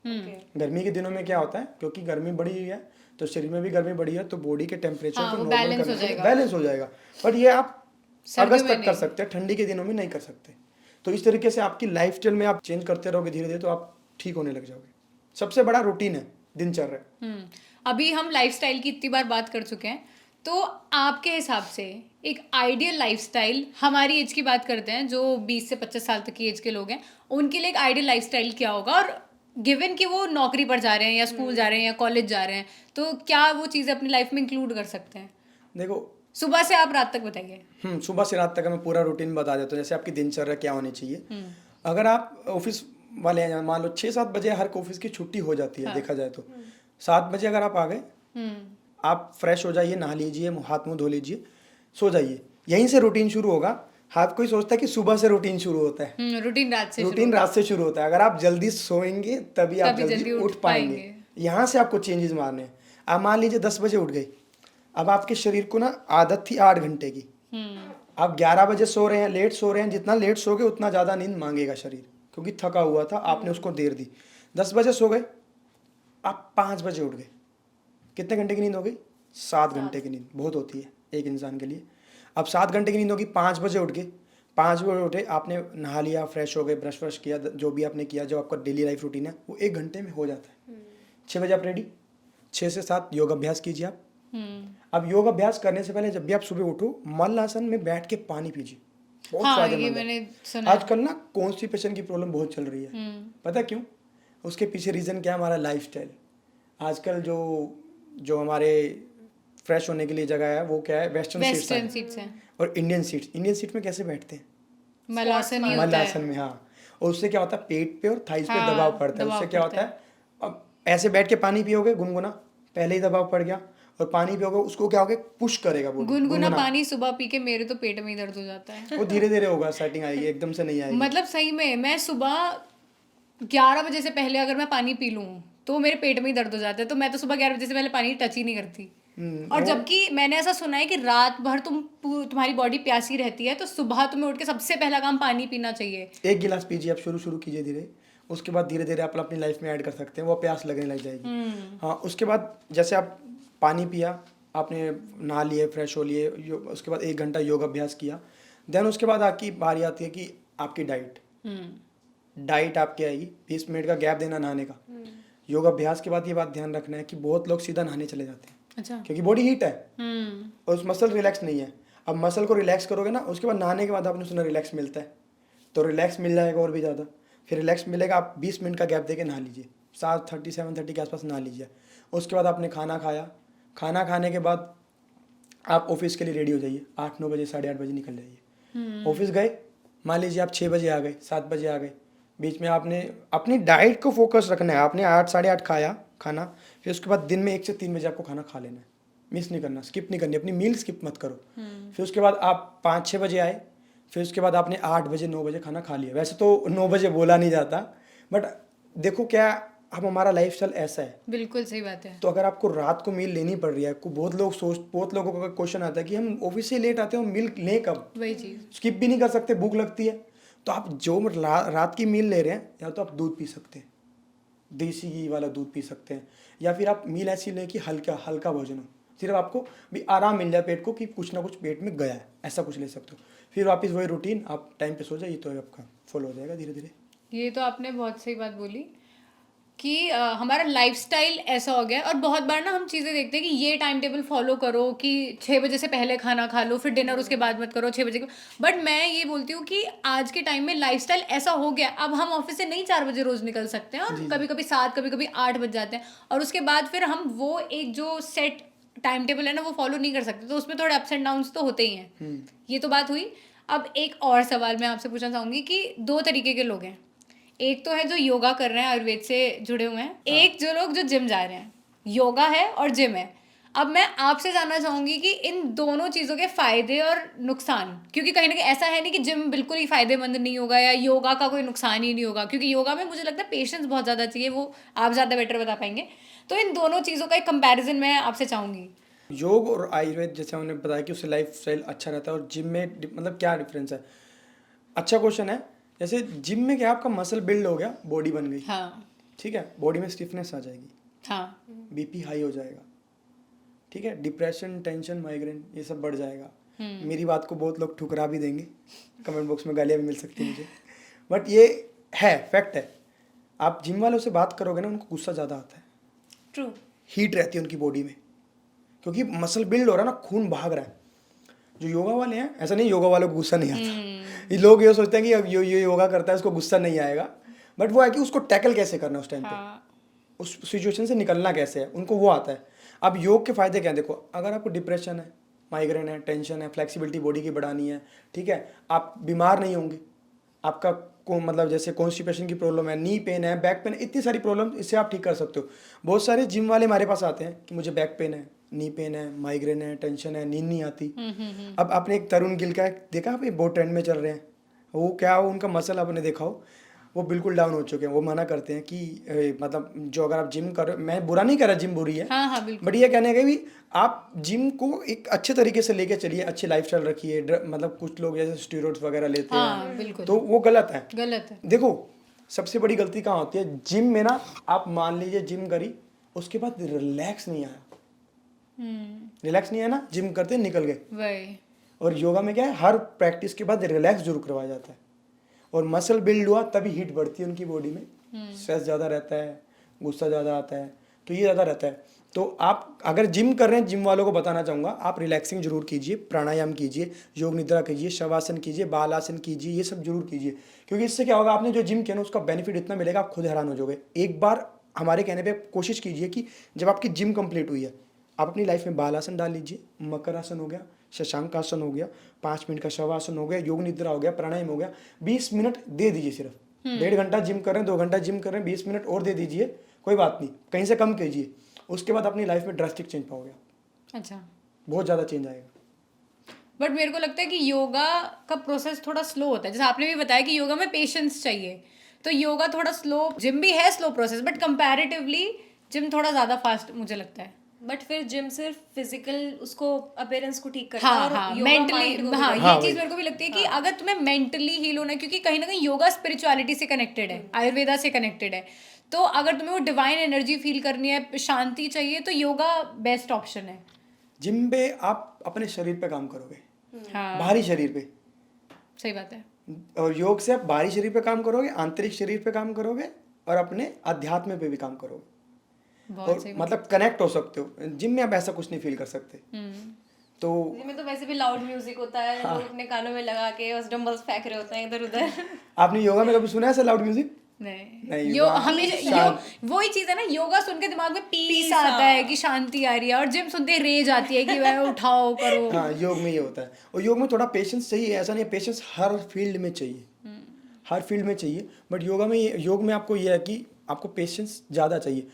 okay. गर्मी के दिनों में क्या होता है, क्योंकि गर्मी बढ़ी हुई है तो शरीर में भी गर्मी बढ़ी है, तो बॉडी के टेम्परेचर को नॉर्मल करने के लिए बैलेंस हो जाएगा। बट ये आप अगस्त तक कर सकते हैं, ठंडी के दिनों में नहीं कर सकते। तो इस तरीके से आपकी लाइफ स्टाइल में आप चेंज करते रहोगे धीरे धीरे, तो आप ठीक होने लग जाओगे। सबसे बड़ा रूटीन है दिनचर्या। अभी हम लाइफस्टाइल की इतनी बार बात कर चुके हैं, तो आपके हिसाब से एक आइडियल लाइफस्टाइल, हमारी एज की बात करते हैं, जो 20 से 25 साल तक की एज के लोग हैं, उनके लिए एक आइडियल लाइफस्टाइल क्या होगा? और गिवन कि वो नौकरी पर जा रहे हैं या स्कूल जा रहे हैं या कॉलेज जा रहे हैं, तो क्या वो चीज़ें अपनी लाइफ में इंक्लूड कर सकते हैं? देखो सुबह से आप रात तक बताइए। सुबह से रात तक मैं पूरा रूटीन बता देता हूँ, जैसे आपकी दिनचर्या क्या होनी चाहिए। अगर आप ऑफिस वाले हैं, मान लो 6-7 बजे हर ऑफिस की छुट्टी हो जाती है, देखा जाए तो 7 बजे अगर आप आ गए, आप फ्रेश हो जाइए, नहा लीजिए, हाथ मुंह धो लीजिए, सो जाइए। यहीं से रूटीन शुरू होगा। हर कोई सोचता है कि सुबह से रूटीन शुरू होता है, रूटीन रात से शुरू होता है। अगर आप जल्दी सोएंगे तभी आप जल्दी उठ पाएंगे। यहाँ से आपको चेंजेस मारने हैं। आप मान लीजिए 10 बजे उठ गई, अब आपके शरीर को ना आदत थी 8 घंटे की, आप 11 बजे सो रहे हैं, लेट सो रहे हैं, जितना लेट सोगे उतना ज़्यादा नींद मांगेगा शरीर, क्योंकि थका हुआ था, आपने उसको देर दी। 10 बजे सो गए, आप 5 बजे उठ गए, कितने घंटे की नींद हो गई? 7 घंटे की नींद बहुत होती है एक इंसान के लिए। अब 7 घंटे की नींद होगी, 5 बजे उठ गए, 5 बजे उठे, आपने नहा लिया, फ्रेश हो गए, ब्रश व्रश किया, जो भी आपने किया, जो आपका डेली लाइफ रूटीन है वो 1 घंटे में हो जाता है। 6 बजे आप रेडी, 6 से 7 योग अभ्यास कीजिए आप। अब योग अभ्यास करने से पहले जब भी आप सुबह उठो, मल्लासन में बैठ के पानी पीजिए, बहुत फायदेमंद है। आजकल ना कॉन्स्टिपेशन की प्रॉब्लम बहुत चल रही है, पता क्यों? उसके पीछे रीजन क्या है? हमारा लाइफस्टाइल। आजकल जो हमारे फ्रेश होने के लिए जगह है वो क्या है? वेस्टर्न सीट्स हैं और इंडियन सीट में कैसे बैठते हैं? मल्लासन में, हाँ। और उससे क्या होता है? पेट पे और थाइस पे दबाव पड़ता है। उससे क्या होता है? अब ऐसे बैठ के पानी पियोगे, गुनगुना, पहले ही दबाव पड़ गया, और पानी पियोगे उसको क्या होगा? पुश करेगा बॉडी। गुनगुना पानी सुबह पी के मेरे तो पेट में ही दर्द हो जाता है। वो धीरे धीरे होगा, सेटिंग आएगी, एकदम से नहीं आएगी। मतलब सही में मैं सुबह 11 बजे से पहले अगर मैं पानी पी लूँ तो मेरे पेट में ही दर्द हो जाता है, तो मैं तो सुबह 11 बजे से पहले पानी टच ही नहीं करती। और जबकि मैंने ऐसा सुना है कि रात भर तुम्हारी बॉडी प्यासी रहती है, तो सुबह तुम्हें उठ के सबसे पहला काम पानी पीना चाहिए। 1 गिलास पीजिए आप, शुरू कीजिए धीरे, उसके बाद धीरे धीरे आप अपनी लाइफ में ऐड कर सकते हैं, वो प्यास लगने लग जाएगी। हाँ, उसके बाद जैसे आप पानी पिया, आपने नहा लिए, फ्रेश हो लिए, उसके बाद 1 घंटा योग अभ्यास किया, देन उसके बाद आपकी बारी आती है कि आपकी डाइट आपकी आएगी। 20 मिनट का गैप देना नहाने का। योग अभ्यास के बाद ये बात ध्यान रखना है कि बहुत लोग सीधा नहाने चले जाते हैं अच्छा। क्योंकि बॉडी हीट है हम्म। और उस मसल रिलैक्स नहीं है। अब मसल को रिलैक्स करोगे ना, उसके बाद नहाने के बाद आपने सुना रिलैक्स मिलता है, तो रिलैक्स मिल जाएगा और भी ज़्यादा। फिर रिलैक्स मिलेगा, आप 20 मिनट का गैप देके नहा लीजिए, 7:30 7:30 के आसपास नहा लीजिए। उसके बाद आपने खाना खाया, खाना खाने के बाद आप ऑफिस के लिए रेडी हो जाइए, 8-9 बजे 8:30 बजे निकल जाइए। ऑफिस गए, मान लीजिए आप 6 बजे आ गए, 7 बजे आ गए, बीच में आपने अपनी डाइट को फोकस रखना है। आपने 8 8:30 खाया खाना, फिर उसके बाद दिन में 1 से 3 बजे आपको खाना खा लेना है, मिस नहीं करना, स्किप नहीं करनी, अपनी मील स्किप मत करो। फिर उसके बाद आप 5-6 बजे आए, फिर उसके बाद आपने 8 बजे 9 बजे खाना खा लिया। वैसे तो 9 बजे बोला नहीं जाता, बट देखो क्या अब हमारा लाइफस्टाइल ऐसा है। बिल्कुल सही बात है। तो अगर आपको रात को मील लेनी पड़ रही है, आपको बहुत लोगों का क्वेश्चन आता है कि हम ऑफिस से लेट आते हैं, हम मील लें कब, वही चीज। स्किप भी नहीं कर सकते, भूख लगती है। तो आप जो रात की मील ले रहे हैं, या तो आप दूध पी सकते हैं, देसी घी वाला दूध पी सकते हैं, या फिर आप मील ऐसी लें कि हल्का हल्का भोजन हो, सिर्फ आपको भी आराम मिल जाए पेट को कि कुछ ना कुछ पेट में गया है, ऐसा कुछ ले सकते हो। फिर वापस वही रूटीन, आप टाइम पे सो जाइए, तो आपका फॉलो हो जाएगा धीरे धीरे। ये तो आपने बहुत सही बात बोली कि हमारा लाइफस्टाइल ऐसा हो गया है। और बहुत बार ना हम चीज़ें देखते हैं कि ये टाइम टेबल फॉलो करो कि 6 बजे से पहले खाना खा लो, फिर डिनर उसके बाद मत करो 6 बजे के। बट मैं ये बोलती हूँ कि आज के टाइम में लाइफस्टाइल ऐसा हो गया, अब हम ऑफिस से नहीं 4 बजे रोज निकल सकते हैं, और कभी कभी 7, कभी कभी 8 बज जाते हैं, और उसके बाद फिर हम वो एक जो सेट टाइम टेबल है ना, वो फॉलो नहीं कर सकते। तो उसमें थोड़े अप्स एंड डाउन्स तो होते ही हैं। ये तो बात हुई। अब एक और सवाल मैं आपसे पूछना चाहूंगी कि 2 तरीके के लोग हैं। एक तो है जो योगा कर रहे हैं, आयुर्वेद से जुड़े हुए हैं, एक जो लोग जो जिम जा रहे हैं। योगा है और जिम है। अब मैं आपसे जानना चाहूंगी कि इन दोनों चीज़ों के फायदे और नुकसान, क्योंकि कहीं ना कहीं ऐसा है नहीं कि जिम बिल्कुल ही फायदेमंद नहीं होगा या योगा का कोई नुकसान ही नहीं होगा, क्योंकि योगा में मुझे लगता है पेशेंस बहुत ज़्यादा चाहिए, वो आप ज़्यादा बेटर बता पाएंगे। तो इन दोनों चीज़ों का एक कंपैरिजन मैं आपसे चाहूंगी। योग और आयुर्वेद, जैसे हमने बताया कि उससे लाइफ स्टाइल अच्छा रहता है, और जिम में मतलब क्या डिफरेंस है? अच्छा क्वेश्चन है। जैसे जिम में क्या, आपका मसल बिल्ड हो गया, बॉडी बन गई, हाँ ठीक है, बॉडी में स्टिफनेस आ जाएगी, हाँ बीपी हाई हो जाएगा, ठीक है, डिप्रेशन, टेंशन, माइग्रेन, ये सब बढ़ जाएगा। मेरी बात को बहुत लोग ठुकरा भी देंगे, कमेंट बॉक्स में गालियाँ भी मिल सकती है मुझे, बट ये है, फैक्ट है। आप जिम वालों से बात करोगे ना, उनको गुस्सा ज़्यादा आता है, ट्रू। हीट रहती है उनकी बॉडी में, क्योंकि मसल बिल्ड हो रहा है ना, खून भाग रहा है। जो योगा वाले हैं, ऐसा नहीं योगा वालों को गुस्सा नहीं आता, ये लोग ये सोचते हैं कि अब ये योगा करता है उसको गुस्सा नहीं आएगा, बट वो है कि उसको टैकल कैसे करना है उस टाइम पे, उस सिचुएशन से निकलना कैसे है, उनको वो आता है। अब योग के फायदे क्या हैं? देखो, अगर आपको डिप्रेशन है, माइग्रेन है, टेंशन है, फ्लेक्सिबिलिटी बॉडी की बढ़ानी है, ठीक है, आप बीमार नहीं होंगे, आपका को मतलब जैसे कॉन्स्टिपेशन की प्रॉब्लम है, नी पेन है, बैक पेन है, इतनी सारी प्रॉब्लम इससे आप ठीक कर सकते हो। बहुत सारे जिम वाले हमारे पास आते हैं कि मुझे बैक पेन है, नी पेन है, माइग्रेन है, टेंशन है, नींद नहीं आती। अब आपने एक तरुण गिल का देखा, आप ये बहुत ट्रेंड में चल रहे हैं, वो क्या हो, उनका मसल आपने देखा हो, वो बिल्कुल डाउन हो चुके हैं। वो मना करते हैं कि मतलब जो अगर आप जिम कर रहे हो, मैं बुरा नहीं कर रहा, जिम बुरी है, हाँ हाँ बिल्कुल, बट ये कहने का भी आप जिम को एक अच्छे तरीके से लेके चलिए, अच्छी लाइफस्टाइल रखिए। मतलब कुछ लोग जैसे स्टेरॉइड्स वगैरह लेते हाँ हैं, बिल्कुल, तो वो गलत है। गलत है। देखो, सबसे बड़ी गलती कहाँ होती है जिम में ना, आप मान लीजिए जिम करी, उसके बाद रिलैक्स नहीं आया, रिलैक्स नहीं आया ना, जिम करते निकल गए। वही, और योगा में क्या है, हर प्रैक्टिस के बाद रिलैक्स जरूर करवाया जाता है, और मसल बिल्ड हुआ तभी हीट बढ़ती है उनकी बॉडी में, स्ट्रेस ज़्यादा रहता है, गुस्सा ज़्यादा आता है, तो ये ज़्यादा रहता है। तो आप अगर जिम कर रहे हैं, जिम वालों को बताना चाहूँगा, आप रिलैक्सिंग जरूर कीजिए, प्राणायाम कीजिए, योग निद्रा कीजिए, शवासन कीजिए, बालासन कीजिए, ये सब जरूर कीजिए, क्योंकि इससे क्या होगा, आपने जो जिम किया ना, उसका बेनिफिट इतना मिलेगा, आप खुद हैरान हो जाओगे। एक बार हमारे कहने पर कोशिश कीजिए कि जब आपकी जिम कंप्लीट हुई है, आप अपनी लाइफ में बालासन डाल लीजिए, मकर आसन हो गया, शशांक आसन हो गया, 5 मिनट का शवासन हो गया, योग निद्रा हो गया, प्राणायाम हो गया, 20 मिनट दे दीजिए। सिर्फ 1.5 घंटा जिम कर रहे हैं, 2 घंटा जिम कर रहे हैं, 20 मिनट और दे दीजिए, कोई बात नहीं, कहीं से कम कीजिए। उसके बाद अपनी लाइफ में ड्रास्टिक चेंज पाओगे, अच्छा, बहुत ज़्यादा चेंज आएगा। बट मेरे को लगता है कि योगा का प्रोसेस थोड़ा स्लो होता है, जैसे आपने भी बताया कि योगा में पेशेंस चाहिए, तो योगा थोड़ा स्लो, जिम भी है slow process, but comparatively gym थोड़ा ज़्यादा फास्ट मुझे लगता है। बट फिर जिम सिर्फ फिजिकल उसको अपीयरेंस को ठीक करता हाँ है, और हाँ योगा mind को मेंटली, भी हाँ बढ़ाता ये चीज़ मेरे को भी लगती है कि अगर तुम्हें मेंटली हील होना है, क्योंकि कहीं ना कहीं योगा स्पिरिचुअलिटी से कनेक्टेड है, आयुर्वेदा से कनेक्टेड है, तो अगर तुम्हें वो डिवाइन एनर्जी फील करनी है, शांति चाहिए, तो योगा बेस्ट ऑप्शन है। जिम पे आप अपने शरीर पे काम करोगे, हाँ बाहरी शरीर पे, सही बात है। और योग से आप बाहरी शरीर पे काम करोगे, आंतरिक शरीर पे काम करोगे, और अपने अध्यात्म पे भी काम करोगे। बहुत और सही मतलब कनेक्ट हो सकते हो। जिम में आप ऐसा कुछ नहीं फील कर सकते। तो जिसमें तो वैसे भी लाउड म्यूजिक होता है, लोग अपने कानों में लगा के बस डंबल्स फेंक रहे होते हैं इधर उधर। आपने योगा में कभी सुना है ऐसा लाउड म्यूजिक? नहीं नहीं, यो वहाँ हमेशा शांत। वही चीज है ना, योगा सुन के दिमाग में पीस Peace, आता है हाँ। कि शांति आ रही है, और जिम सुनते ही रेज आती है कि वह उठाओ करो। हाँ, योग में ये होता है। और योग में थोड़ा पेशेंस चाहिए, ऐसा नहीं है, पेशेंस हर फील्ड में चाहिए, हर फील्ड में चाहिए। बट योग में आपको ये है कि आपको पेशेंस ज़्यादा चाहिए।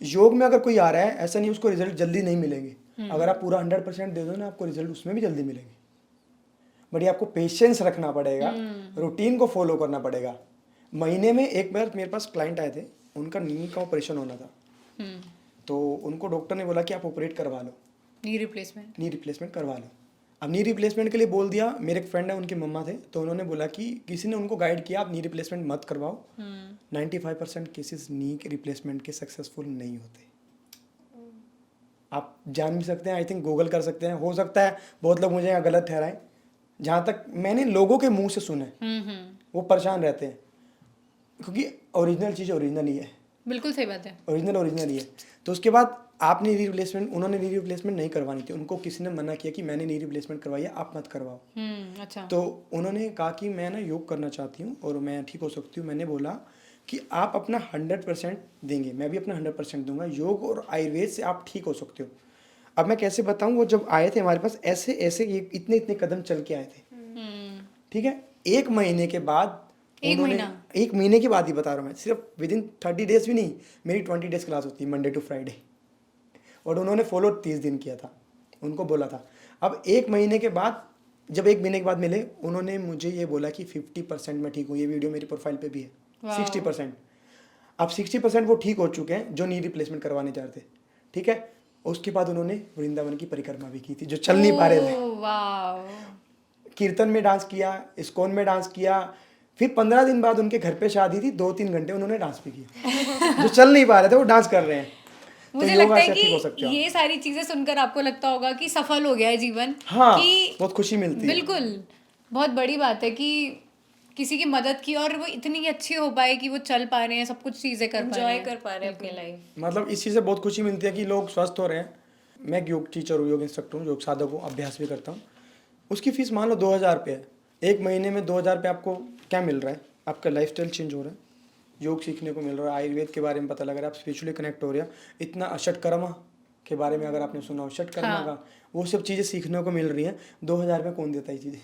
योग में अगर कोई आ रहा है, ऐसा नहीं उसको रिजल्ट जल्दी नहीं मिलेंगे। अगर आप पूरा 100% दे दो ना, आपको रिजल्ट उसमें भी जल्दी मिलेंगे। बट ये आपको पेशेंस रखना पड़ेगा, रूटीन को फॉलो करना पड़ेगा। महीने में एक बार मेरे पास क्लाइंट आए थे, उनका नी का ऑपरेशन होना था। तो उनको डॉक्टर ने बोला कि आप ऑपरेट करवा लो, नी रिप्लेसमेंट। नी रिप्लेसमेंट करवा लो। अब नी रिप्लेसमेंट के लिए बोल दिया, मेरे एक फ्रेंड है उनकी मम्मा थे, तो उन्होंने बोला कि किसी ने उनको गाइड किया आप नी रिप्लेसमेंट मत करवाओ। 95% केसेस नी रिप्लेसमेंट के सक्सेसफुल नहीं होते। आप जान भी सकते हैं, आई थिंक गूगल कर सकते हैं, हो सकता है बहुत लोग मुझे यहाँ गलत ठहराएं। जहाँ तक मैंने लोगों के मुंह से सुना है, वो परेशान रहते हैं, क्योंकि ओरिजिनल चीज़ ओरिजिनल ही है, बिल्कुल सही बात है। ओरिजिनल ही है। तो उसके बाद आपने नी रिप्लेसमेंट, उन्होंने नी रिप्लेसमेंट नहीं करवानी थी, उनको किसी ने मना किया कि मैंने नी रिप्लेसमेंट करवाई है, आप मत करवाओ। अच्छा। तो उन्होंने कहा कि मैं ना योग करना चाहती हूँ और मैं ठीक हो सकती हूँ। मैंने बोला कि आप अपना 100% देंगे, मैं भी अपना 100% दूंगा, योग और आयुर्वेद से आप ठीक हो सकते हो। अब मैं कैसे बताऊँ, वो जब आए थे हमारे पास ऐसे ऐसे ये इतने इतने कदम चल के आए थे, ठीक है। एक महीने के बाद एक महीने के बाद ही बता रहा हूँ मैं, सिर्फ विदिन 30 डेज भी नहीं, मेरी 20 डेज क्लास होती है मंडे टू फ्राइडे, और उन्होंने फॉलो 30 दिन किया था, उनको बोला था। अब एक महीने के बाद, जब एक महीने के बाद मिले, उन्होंने मुझे ये बोला कि 50% मैं ठीक हूँ। ये वीडियो मेरी प्रोफाइल पे भी है। 60%, अब 60% वो ठीक हो चुके हैं जो नी रिप्लेसमेंट करवाने चाहते थे, ठीक है। उसके बाद उन्होंने वृंदावन की परिक्रमा भी की थी, जो चल नहीं पा रहे थे। कीर्तन में डांस किया, इस्कॉन में डांस किया, फिर 15 दिन बाद उनके घर पे शादी थी, 2-3 घंटे उन्होंने डांस भी किया। जो चल नहीं पा रहे थे वो डांस कर रहे हैं। मुझे लगता है कि ये सारी चीजें सुनकर आपको लगता होगा कि सफल हो गया है जीवन। हाँ, कि बहुत खुशी मिलती है। बिल्कुल, बहुत बड़ी बात है कि किसी की मदद की और वो इतनी अच्छी हो पाए कि वो चल पा रहे हैं, सब कुछ चीजें कर पा रहे एंजॉय हैं, कर पा रहे हैं अपनी लाइफ। मतलब इस चीज़ से बहुत खुशी मिलती है कि लोग स्वस्थ हो रहे हैं। मैं एक योग टीचर हूँ, योग इंस्ट्रक्टर हूँ, योग साधक हूँ, अभ्यास भी करता हूँ। उसकी फीस मान लो 2000 रुपये है। एक महीने में 2000 रुपये आपको क्या मिल रहा है? आपका लाइफस्टाइल चेंज हो रहा है, योग सीखने को मिल रहा है, आयुर्वेद के बारे में पता लग रहा है, आप स्पिरिचुअली कनेक्ट हो रहे हैं। इतना षटकर्मा के बारे में अगर आपने सुना हो, षटकर्मा का वो सब चीज़ें सीखने को मिल रही हैं। 2000 रुपये कौन देता है चीज़ें?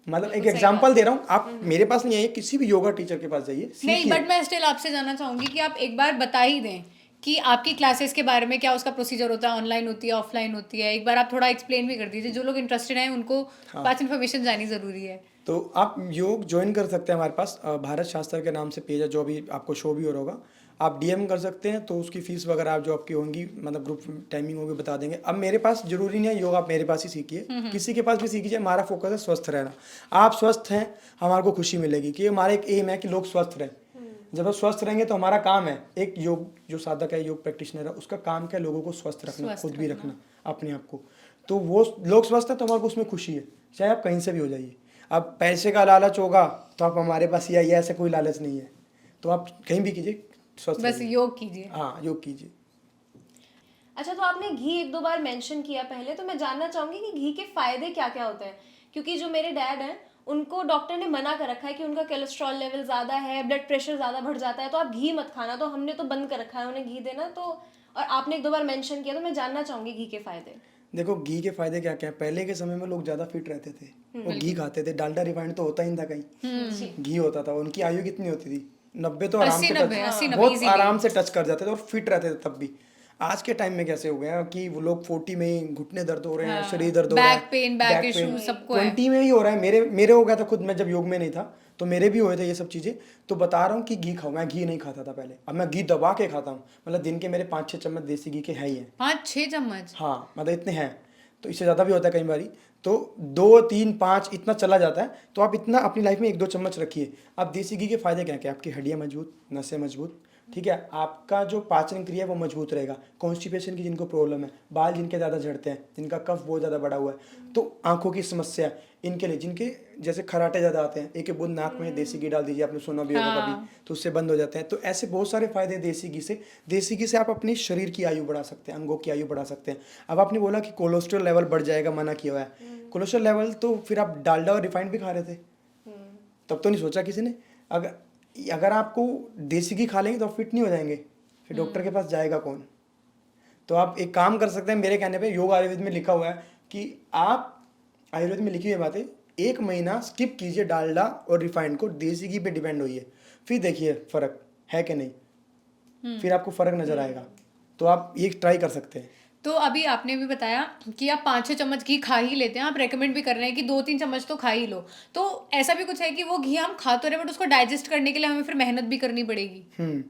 मतलब एक एग्जांपल दे रहा हूँ, आप मेरे पास नहीं आइए, किसी भी योगा टीचर के पास जाइए, नहीं, बट मैं स्टिल आपसे जानना चाहूंगी कि आप एक बार बता ही दें कि आपकी क्लासेस के बारे में, क्या उसका प्रोसीजर होता है, ऑनलाइन होती है, ऑफलाइन होती है। एक बार आप थोड़ा एक्सप्लेन भी कर दीजिए, जो लोग इंटरेस्टेड हैं उनको पास इन्फॉर्मेशन जानी ज़रूरी है। तो आप योग ज्वाइन कर सकते हैं हमारे पास, भारत शास्त्र के नाम से पेज है, जो भी आपको शो भी हो रहा होगा। आप डीएम कर सकते हैं, तो उसकी फीस वगैरह आप जो आपकी होंगी, मतलब ग्रुप टाइमिंग होगी, बता देंगे। अब मेरे पास जरूरी नहीं है योग आप मेरे पास ही सीखिए, किसी के पास भी सीखिए। हमारा फोकस है स्वस्थ रहना। आप स्वस्थ हैं, हमारे को खुशी मिलेगी, कि हमारा एक एम है कि लोग स्वस्थ रहें। जब आप स्वस्थ रहेंगे तो हमारा काम है, एक योग जो साधक है, योग प्रैक्टिशनर है, उसका काम क्या है? लोगों को स्वस्थ रखना, खुद भी रखना अपने आप को। तो वो लोग स्वस्थ है तो हमारे को उसमें खुशी है, चाहे आप कहीं से भी हो जाइए। अब पैसे का लालच होगा तो आप हमारे पास ही आइए, ऐसा कोई लालच नहीं है। तो आप कहीं भी कीजिए, स्वस्थ बस योग कीजिए। हाँ, योग कीजिए। अच्छा, तो आपने घी 1-2 बार मेंशन किया पहले, तो मैं जानना चाहूंगी कि घी के फायदे क्या क्या होते हैं। क्योंकि जो मेरे डैड हैं, उनको डॉक्टर ने मना कर रखा है कि उनका कोलेस्ट्रॉल लेवल ज़्यादा है, ब्लड प्रेशर ज़्यादा बढ़ जाता है, तो आप घी मत खाना। तो हमने तो बंद कर रखा है उन्हें घी देना। तो और आपने 1-2 बार मेंशन किया, तो मैं जानना चाहूंगी घी के फायदे। देखो, घी के फायदे क्या क्या है। पहले के समय में लोग ज़्यादा फिट रहते थे, वो घी खाते थे। डालडा रिफाइंड तो होता ही नहीं था कहीं, घी होता था। उनकी आयु कितनी होती थी? 90 तो आराम से बहुत आराम से टच कर जाते थे और फिट रहते थे तब भी। आज के टाइम में कैसे हो गया कि वो लोग 40 में ही घुटने दर्द हो रहे हैं, शरीर दर्द हो रहा है, बैक इशू सबको है। 20 में ही हो रहा है। मेरे हो गया था खुद, मैं जब योग में नहीं था तो मेरे भी हुए थे ये सब चीज़ें। तो बता रहा हूँ कि घी खाओ। मैं घी नहीं खाता था पहले, अब मैं घी दबा के खाता हूँ। मतलब दिन के मेरे 5-6 चम्मच देसी घी के है ही है। 5-6 चम्मच? हाँ, मतलब इतने हैं। तो इससे ज़्यादा भी होता है कई बारी, तो 2-3-5 इतना चला जाता है। तो आप इतना अपनी लाइफ में 1-2 चम्मच रखिए। अब देसी घी के फायदे क्या क्या? आपकी हड्डियाँ मजबूत, नसें मजबूत, ठीक है, आपका जो पाचन क्रिया है वो मजबूत रहेगा। कॉन्स्टिपेशन की जिनको प्रॉब्लम है, बाल जिनके ज़्यादा झड़ते हैं, जिनका कफ बहुत ज़्यादा बढ़ा हुआ है, तो आंखों की समस्या, इनके लिए जिनके जैसे खराटे ज़्यादा आते हैं, एक बूंद नाक में देसी घी डाल दीजिए, आपने सुना भी होगा कभी, तो उससे बंद हो जाते हैं। तो ऐसे बहुत सारे फायदे हैं देसी घी से। देसी घी से आप अपनी शरीर की आयु बढ़ा सकते हैं, अंगों की आयु बढ़ा सकते हैं। अब आपने बोला कि कोलेस्ट्रॉल लेवल बढ़ जाएगा, मना किया हुआ है। कोलेस्ट्रॉल लेवल तो फिर आप डालडा और रिफाइंड भी खा रहे थे, तब तो नहीं सोचा किसी ने। अगर आपको देसी घी खा लेंगे तो आप फिट नहीं हो जाएंगे, फिर डॉक्टर के पास जाएगा कौन। तो आप एक काम कर सकते हैं, मेरे कहने पे योग आयुर्वेद में लिखा हुआ है कि आप, आयुर्वेद में लिखी हुई बातें, 1 महीना स्किप कीजिए डालडा और रिफाइंड को, देसी घी पे डिपेंड होइए, फिर देखिए फर्क है कि नहीं, फिर आपको फर्क नजर आएगा। तो आप ये ट्राई कर सकते हैं। तो अभी आपने भी बताया कि आप 5-6 चम्मच घी खा ही लेते हैं, आप रेकमेंड भी कर रहे हैं कि 2-3 चम्मच तो खा ही लो। तो ऐसा भी कुछ है कि वो घी हम खा तो रहे बट उसको डाइजेस्ट करने के लिए हमें फिर मेहनत भी करनी पड़ेगी?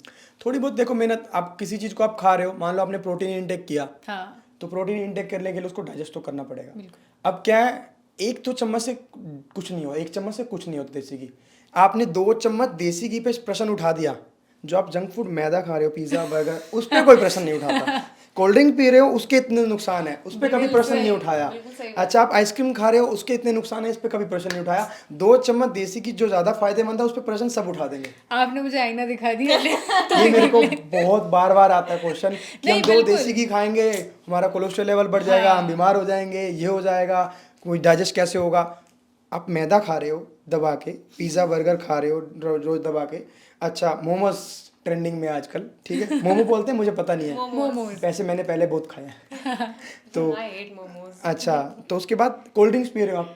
थोड़ी बहुत देखो मेहनत, आप किसी चीज़ को आप खा रहे हो, मान लो आपने प्रोटीन इंटेक किया, हाँ, तो प्रोटीन इंटेक करने के लिए उसको डाइजेस्ट तो करना पड़ेगा। बिल्कुल। अब क्या है, एक तो चम्मच से कुछ नहीं हो, 1 चम्मच से कुछ नहीं होता देसी घी। आपने 2 चम्मच देसी घी पे प्रश्न उठा दिया, जो आप जंक फूड मैदा खा रहे हो, पिज्जा बर्गर, उस पर कोई प्रश्न नहीं उठाता। कोल्ड ड्रिंक पी रहे हो, उसके इतने नुकसान है, उस पर कभी प्रश्न नहीं उठाया। अच्छा, आप आइसक्रीम खा रहे हो, उसके इतने नुकसान है, इस पर कभी प्रश्न नहीं उठाया। 2 चम्मच देसी की जो ज्यादा फायदेमंद है, उस पर प्रश्न सब उठा देंगे। आपने मुझे आईना दिखा दिया। ये मेरे को बहुत बार बार आता है क्वेश्चन कि हम नहीं, 2 बिल्कुल। देसी घी खाएंगे, हमारा कोलेस्ट्रॉल लेवल बढ़ जाएगा, हम बीमार हो जाएंगे, ये हो जाएगा, कोई डाइजेस्ट कैसे होगा। आप मैदा खा रहे हो दबा के, पिज्ज़ा बर्गर खा रहे हो रोज रोज दबा के। अच्छा, मोमोज ट्रेंडिंग में आजकल, ठीक है, मोमो बोलते हैं, मुझे पता नहीं है, मोमोज। वैसे मैंने पहले बहुत खाया है। तो I hate momos. अच्छा, तो उसके बाद कोल्ड ड्रिंक्स पी रहे हो आप,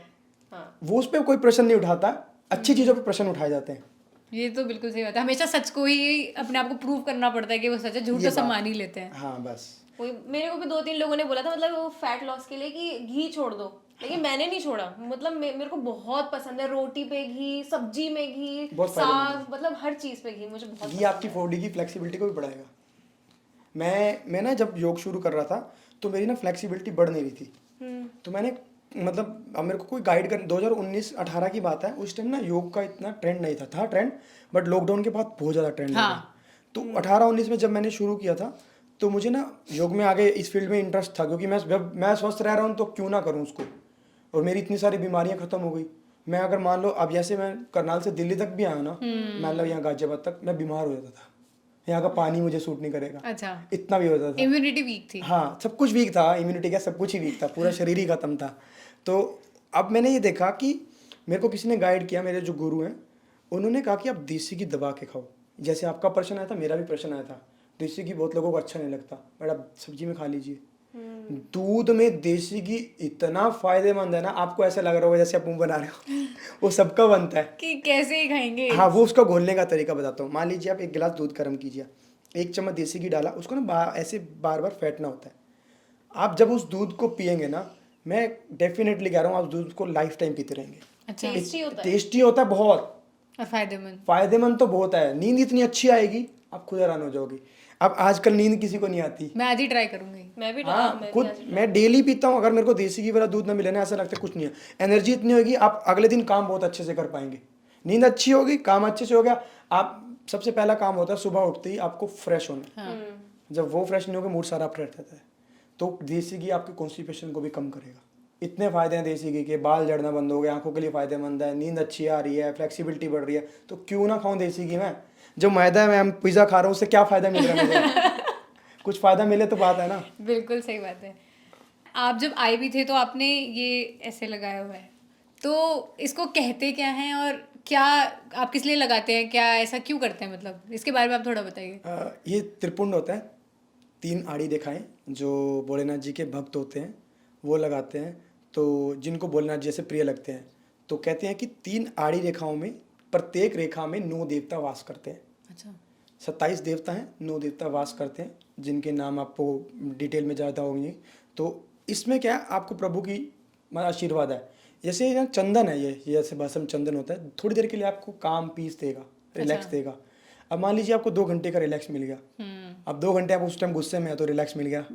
हाँ। वो उस पर कोई प्रश्न नहीं उठाता, अच्छी चीज़ों पे प्रश्न उठाए जाते हैं। ये तो बिल्कुल सही बात है, हमेशा सच को ही अपने आप को प्रूव करना पड़ता है कि वो सच है, झूठ ये तो बात। सब मान ही लेते हैं। हाँ बस। वही मेरे को भी 2-3 लोगों ने बोला था, मतलब वो फैट लॉस के लिए कि घी छोड़ दो, लेकिन मैंने नहीं छोड़ा। मतलब मेरे को बहुत पसंद है, रोटी पे घी, सब्जी में घी, बहुत फायदेमंद साग, मतलब हर चीज पे घी मुझे बहुत घी आपकी बॉडी की फ्लेक्सिबिलिटी को भी बढ़ाएगा। मैं ना जब योग शुरू कर रहा था, तो मेरी ना फ्लेक्सिबिलिटी बढ़ नहीं रही थी। तो मैंने, मतलब अब मेरे को कोई गाइड कर, 2019-18 की बात है, उस टाइम ना योग का इतना ट्रेंड नहीं था ट्रेंड, बट लॉकडाउन के बाद बहुत ज़्यादा ट्रेंड हाँ। लगा। तो 18-19 में जब मैंने शुरू किया था, तो मुझे ना योग में आगे इस फील्ड में इंटरेस्ट था, क्योंकि मैं स्वस्थ रह रहा हूँ तो क्यों ना करूँ उसको, और मेरी इतनी सारी बीमारियां खत्म हो गई। मैं अगर मान लो अब जैसे मैं करनाल से दिल्ली तक भी आया ना, मतलब यहाँ गाजियाबाद तक, मैं बीमार हो जाता था, यहाँ का पानी मुझे सूट नहीं करेगा, अच्छा, इतना भी होता था। इम्यूनिटी वीक थी। हाँ, सब कुछ वीक था, इम्यूनिटी क्या, सब कुछ ही वीक था, पूरा शरीर ही खत्म था। तो अब मैंने ये देखा कि मेरे को किसी ने गाइड किया, मेरे जो गुरु हैं, उन्होंने कहा कि आप देसी घी दबा के खाओ। जैसे आपका प्रश्न आया था, मेरा भी प्रश्न आया था, देसी घी बहुत लोगों को अच्छा नहीं लगता, बट आप सब्जी में खा लीजिए। दूध में देसी घी इतना फायदेमंद है ना, आपको ऐसा लग रहा होगा जैसे आप मुंह बना रहे हो। वो सबका बनता है कि कैसे ही खाएंगे। हाँ, वो उसका घोलने का तरीका बताता हूँ। मान लीजिए आप 1 गिलास दूध गर्म कीजिए, 1 चम्मच देसी घी डाला, उसको ना ऐसे बार बार फेंटना होता है। आप जब उस दूध को पियेंगे ना, मैं डेफिनेटली कह रहा हूँ, आप दूध को लाइफ टाइम पीते रहेंगे। अच्छा, टेस्टी होता है बहुत, और फायदेमंद। फायदेमंद तो बहुत है। नींद इतनी अच्छी आएगी, आप खुद हैरान हो जाओगे। अब आजकल नींद किसी को नहीं आती। मैं आज ही ट्राई करूंगी। मैं भी हाँ, खुद मैं डेली पीता हूँ। अगर मेरे को देसी घी वाला दूध ना मिले ना, ऐसा लगता है कुछ नहीं है, एनर्जी इतनी होगी, आप अगले दिन काम बहुत अच्छे से कर पाएंगे। नींद अच्छी होगी, काम अच्छे से हो गया। आप सबसे पहला काम होता है सुबह उठते ही आपको फ्रेश होना। हाँ। जब वो फ्रेश नहीं होगा, मूड सारा फ्रेश रहता है। तो देसी घी आपके कॉन्स्टिपेशन को भी कम करेगा। इतने फायदे हैं देसी घी के, बाल झड़ना बंद हो गए, आंखों के लिए फायदेमंद है, नींद अच्छी आ रही है, फ्लेक्सिबिलिटी बढ़ रही है, तो क्यों ना खाऊं देसी घी में। जो मैदा है, मैं पिज्जा खा रहा हूँ, उससे क्या फायदा मिल रहा है मुझे? कुछ फायदा मिले तो बात है ना। बिल्कुल सही बात है। आप जब आए भी थे तो आपने ये ऐसे लगाया हुआ है, तो इसको कहते क्या हैं और क्या आप किस लिए लगाते हैं, क्या ऐसा क्यों करते हैं, मतलब इसके बारे में आप थोड़ा बताइए। ये त्रिपुंड होता है, 3 आड़ी दिखाएं, जो भोलेनाथ जी के भक्त होते हैं वो लगाते हैं। तो जिनको भोलेनाथ जी से प्रिय लगते हैं, तो कहते हैं कि 3 आड़ी रेखाओं में, प्रत्येक रेखा में 9 देवता वास करते हैं। अच्छा, 27 देवता हैं, 9 देवता वास करते हैं, जिनके नाम आपको डिटेल में ज़्यादा होंगे। तो इसमें क्या है, आपको प्रभु की आशीर्वाद है। जैसे यहाँ चंदन है, ये जैसे भस्म चंदन होता है, थोड़ी देर के लिए आपको काम पीस देगा, रिलैक्स देगा। अब मान लीजिए आपको 2 घंटे का रिलैक्स मिल गया, अब 2 घंटे आप उस टाइम गुस्से में है तो रिलैक्स मिल गया,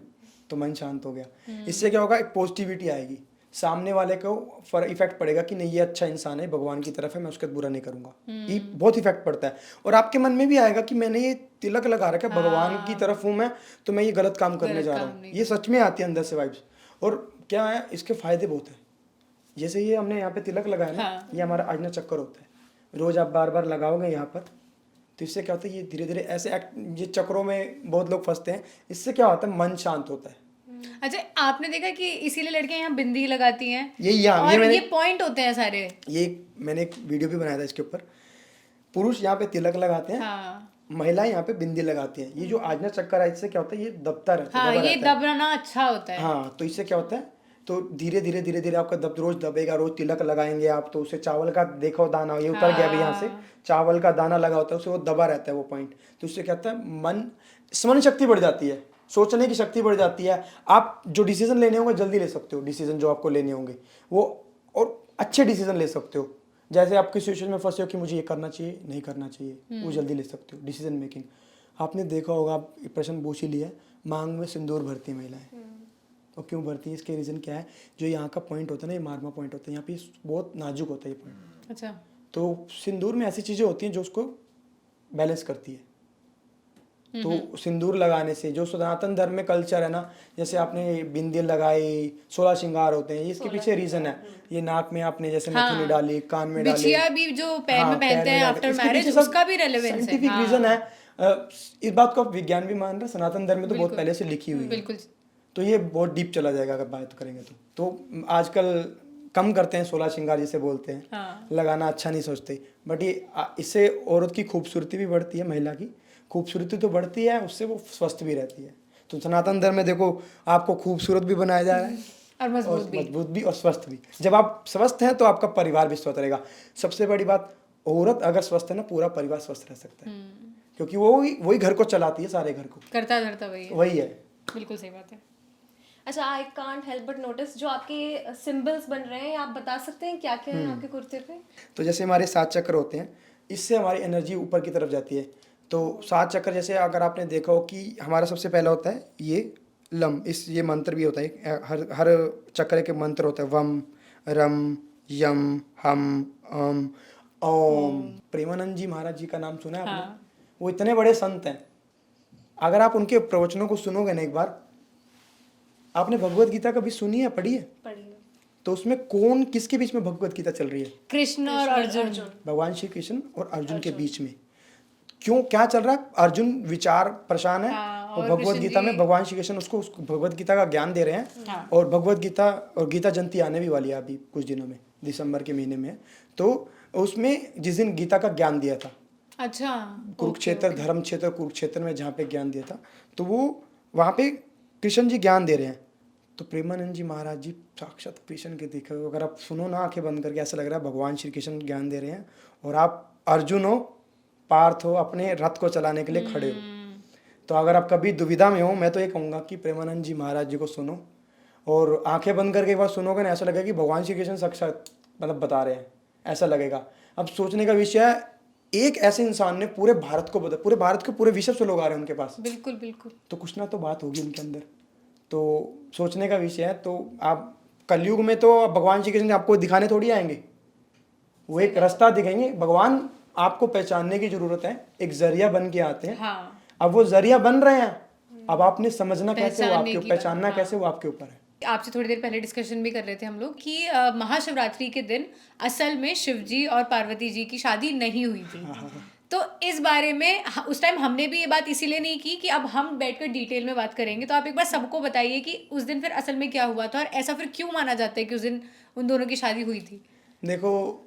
तो मन शांत हो गया। इससे क्या होगा, एक पॉजिटिविटी आएगी, सामने वाले को इफेक्ट पड़ेगा कि नहीं ये अच्छा इंसान है, भगवान की तरफ है, मैं उसके बुरा नहीं करूंगा। ये बहुत इफेक्ट पड़ता है। और आपके मन में भी आएगा कि मैंने ये तिलक लगा रखा है, भगवान की तरफ हूँ मैं, तो मैं ये गलत काम करने जा रहा हूँ। ये सच में आती है अंदर से वाइब्स। और क्या है, इसके फायदे बहुत है। जैसे ये हमने यहाँ पे तिलक लगाया ना, ये हमारा आज्ञा चक्कर होता है। रोज आप बार बार लगाओगे यहाँ पर, तो इससे क्या होता है, ये धीरे धीरे ऐसे ये चक्रों में बहुत लोग फंसते हैं। इससे क्या होता है, मन शांत होता है। अच्छा, आपने देखा कि इसीलिए लड़कियां यहाँ बिंदी लगाती हैं, ये और ये पॉइंट होते हैं सारे। ये मैंने एक वीडियो भी बनाया था इसके ऊपर। पुरुष यहाँ पे तिलक लगाते हैं, महिलाएं यहाँ पे बिंदी लगाती हैं। ये जो आज्ञा चक्कर है, इससे क्या होता है, ये दबता रहता है। ये दबना अच्छा होता है। हाँ, तो इससे क्या होता है, तो धीरे धीरे आपका रोज दबेगा। रोज तिलक लगाएंगे आप, तो उससे चावल का देखो दाना, ये उतर गया अभी यहाँ से, चावल का दाना लगा होता है, उससे वो दबा रहता है वो पॉइंट। तो उससे क्या होता है, मन स्मरण शक्ति बढ़ जाती है, सोचने की शक्ति बढ़ जाती है। आप जो डिसीजन लेने होंगे जल्दी ले सकते हो, डिसीजन जो आपको लेने होंगे वो, और अच्छे डिसीजन ले सकते हो। जैसे आप किसी सिचुएशन में फंसे हो कि मुझे ये करना चाहिए, नहीं करना चाहिए, वो जल्दी ले सकते हो। डिसीजन मेकिंग आपने देखा होगा, आप प्रश्न पूछ ही लिया, मांग में सिंदूर भरती है महिलाएं। और क्यों भरती है, इसके रीज़न क्या है, जो यहाँ का पॉइंट होता है ना, ये मार्मा पॉइंट होता है, यहाँ पे बहुत नाजुक होता है ये पॉइंट। अच्छा, तो सिंदूर में ऐसी चीज़ें होती हैं जो उसको बैलेंस करती है। तो सिंदूर लगाने से जो सनातन धर्म में कल्चर है ना, जैसे आपने बिंदी लगाई, 16 श्रृंगार होते हैं, ये इसके पीछे रीजन है। ये नाक में आपने जैसे नथुनी डाली, कान में डाली, बिछिया भी जो पैर में पहनते हैं आफ्टर मैरिज, उसका भी रेलेवेंस है। साइंटिफिक रीजन है। इस बात को विज्ञान भी मान रहा है, सनातन धर्म में तो बहुत पहले से लिखी हुई है। बिल्कुल। तो ये बहुत डीप चला जाएगा अगर बात करेंगे तो आजकल कम करते हैं 16 श्रृंगार जिसे बोलते हैं, लगाना अच्छा नहीं सोचते। बट ये इससे औरत की खूबसूरती भी बढ़ती है, महिला की खूबसूरती तो बढ़ती है, उससे वो स्वस्थ भी रहती है। तो सनातन धर्म में देखो, आपको खूबसूरत भी बनाया जा रहा है, और मजबूत भी और स्वस्थ भी। जब आप स्वस्थ हैं तो आपका परिवार भी स्वस्थ रहेगा। सबसे बड़ी बात, औरत अगर स्वस्थ है ना, पूरा परिवार स्वस्थ रह सकता है, क्योंकि वो वही घर को चलाती है, सारे घर को करता धरता वही है। बिल्कुल सही बात है। अच्छा, I can't help but notice जो आपके सिंबल्स बन रहे हैं, आप बता सकते हैं क्या क्या है आपके कुर्ते पे? तो जैसे हमारे 7 चक्र होते हैं, इससे हमारी एनर्जी ऊपर की तरफ जाती है। तो 7 चक्र, जैसे अगर आपने देखा हो कि हमारा सबसे पहला होता है ये लम, ये मंत्र भी होता है, हर चक्र के मंत्र होता है, वम, रम, यम, हम, ओम। प्रेमानंद जी महाराज जी का नाम सुना है आपने? वो इतने बड़े संत हैं, अगर आप उनके प्रवचनों को सुनोगे ना एक बार, आपने भगवत गीता कभी सुनी है, पढ़ी है? तो उसमें कौन किसके बीच में भगवत गीता चल रही है? कृष्ण और अर्जुन। भगवान श्री कृष्ण और अर्जुन के बीच में। क्यों, क्या चल रहा है? अर्जुन विचार परेशान है, और भगवत गीता में भगवान श्री कृष्ण उसको भगवत गीता का ज्ञान दे रहे हैं। और भगवत गीता और गीता जयंती आने भी वाली है अभी कुछ दिनों में, दिसंबर के महीने में। तो उसमें जिस दिन गीता का ज्ञान दिया था, अच्छा, कुरुक्षेत्र धर्म क्षेत्र कुरुक्षेत्र में जहाँ पे ज्ञान दिया था, तो वो वहाँ पे कृष्ण जी ज्ञान दे रहे हैं। तो प्रेमानंद जी महाराज जी साक्षात कृष्ण के दिखे, अगर आप सुनो ना आंखें बंद करके, ऐसा लग रहा है भगवान श्री कृष्ण ज्ञान दे रहे हैं, और आप अर्जुन हो, पार्थ हो, अपने रथ को चलाने के लिए खड़े हो। तो अगर आप कभी दुविधा में हो, मैं तो ये कहूँगा कि प्रेमानंद जी महाराज जी को सुनो, और आंखें बंद करके एक बार सुनोगे ना, ऐसा लगेगा कि भगवान श्री कृष्ण साक्षात मतलब बता रहे हैं, ऐसा लगेगा। अब सोचने का विषय है, एक ऐसे इंसान ने पूरे भारत को बता, पूरे भारत के पूरे विश्व से लोग आ रहे हैं उनके पास। बिल्कुल बिल्कुल। तो कुछ ना तो बात होगी उनके अंदर, तो सोचने का विषय है। तो आप कलयुग में तो भगवान श्री कृष्ण आपको दिखाने थोड़ी आएंगे, वो एक रास्ता दिखाएंगे। भगवान आपको पहचानने की जरूरत है, एक जरिया बन के आते हैं। अब वो जरिया बन रहे हैं, अब आपने समझना कैसे, वो आपके पहचानना कैसे, वो आपके ऊपर है। आपसे थोड़ी देर पहले डिस्कशन भी कर रहे थे हम लोग कि महाशिवरात्रि के दिन असल में शिव जी और पार्वती जी की शादी नहीं हुई थी। तो इस बारे में उस टाइम हमने भी ये बात इसीलिए नहीं की कि अब हम बैठकर डिटेल में बात करेंगे। तो आप एक बार सबको बताइए कि उस दिन फिर असल में क्या हुआ था, और ऐसा फिर क्यों माना जाता है कि उस दिन उन दोनों की शादी हुई थी। देखो,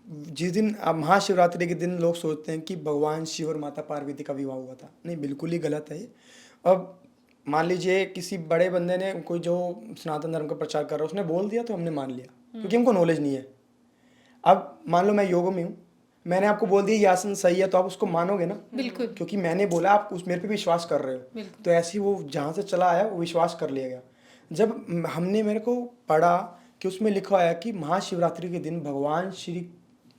जिस दिन महाशिवरात्रि के दिन लोग सोचते हैं कि भगवान शिव और माता पार्वती का विवाह हुआ था, नहीं, बिल्कुल ही गलत है ये। अब मान लीजिए किसी बड़े बंदे ने, कोई जो सनातन धर्म का प्रचार कर रहा है, उसने बोल दिया तो हमने मान लिया, क्योंकि हमको नॉलेज नहीं है। अब मान लो मैं योग में हूँ, मैंने आपको बोल दिया ये आसन सही है, तो आप उसको मानोगे ना? बिल्कुल, क्योंकि मैंने बोला, आप उस मेरे पे विश्वास कर रहे हो। तो ऐसे ही वो जहाँ से चला आया वो विश्वास कर लिया गया। जब हमने, मेरे को पढ़ा कि उसमें लिखा है कि महाशिवरात्रि के दिन भगवान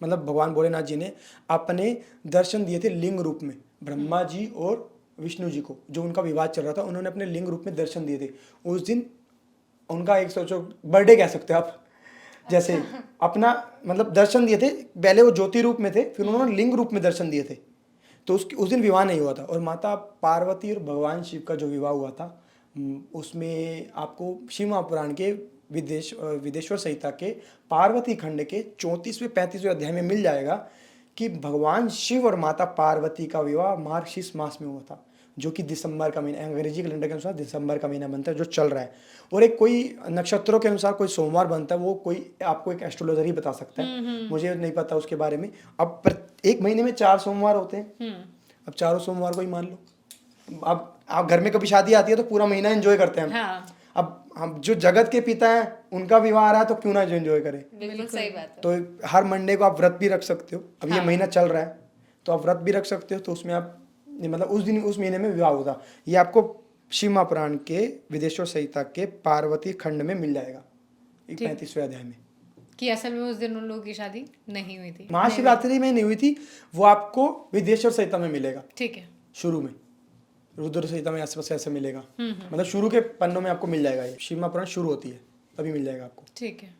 भगवान भोलेनाथ जी ने अपने दर्शन दिए थे लिंग रूप में, ब्रह्मा जी और विष्णु जी को, जो उनका विवाद चल रहा था, उन्होंने अपने लिंग रूप में दर्शन दिए थे। उस दिन उनका एक सोचो बर्थडे कह सकते हो आप, जैसे अपना मतलब दर्शन दिए थे। पहले वो ज्योति रूप में थे, फिर उन्होंने लिंग रूप में दर्शन दिए थे। तो उस दिन विवाह नहीं हुआ था। और माता पार्वती और भगवान शिव का जो विवाह हुआ था, उसमें आपको शिव महापुराण के विदेश्वर संहिता के पार्वती खंड के 34वें 35वें अध्याय में मिल जाएगा कि भगवान शिव और माता पार्वती का विवाह मार्गशीर्ष मास में हुआ था, जो कि दिसंबर का महीना, अंग्रेजी कैलेंडर के अनुसार दिसंबर का महीना बनता है जो चल रहा है। और एक कोई नक्षत्रों के अनुसार कोई सोमवार बनता है, वो कोई आपको एक एस्ट्रोलॉजर ही बता सकता है, मुझे नहीं पता उसके बारे में। अब एक महीने में 4 सोमवार होते हैं, अब चारों सोमवार को ही मान लो। अब आप घर में कभी शादी आती है तो पूरा महीना एंजॉय करते हैं। हाँ। अब हम जो जगत के पिता हैं उनका विवाह आ रहा है तो क्यों ना एंजॉय करें। बिल्कुल सही बात है। तो हर मंडे को आप व्रत भी रख सकते हो। अब ये महीना चल रहा है तो आप व्रत भी रख सकते हो, तो उसमें आप मतलब उस दिन उस महीने में विवाह होता। ये आपको शिव महापुराण के विदेश्वर संहिता के पार्वती खंड में मिल जाएगा 35वें अध्याय में, कि असल में उस दिन उन लोगों की शादी नहीं हुई थी, महाशिवरात्रि में नहीं हुई थी। वो आपको विदेश्वर संहिता में मिलेगा, ठीक है, शुरू में रुद्र संहिता में आसपास ऐसे मिलेगा। मतलब शुरू के पन्नों में आपको मिल जाएगा, ये शिव महापुराण शुरू होती है तभी मिल जाएगा आपको। ठीक है।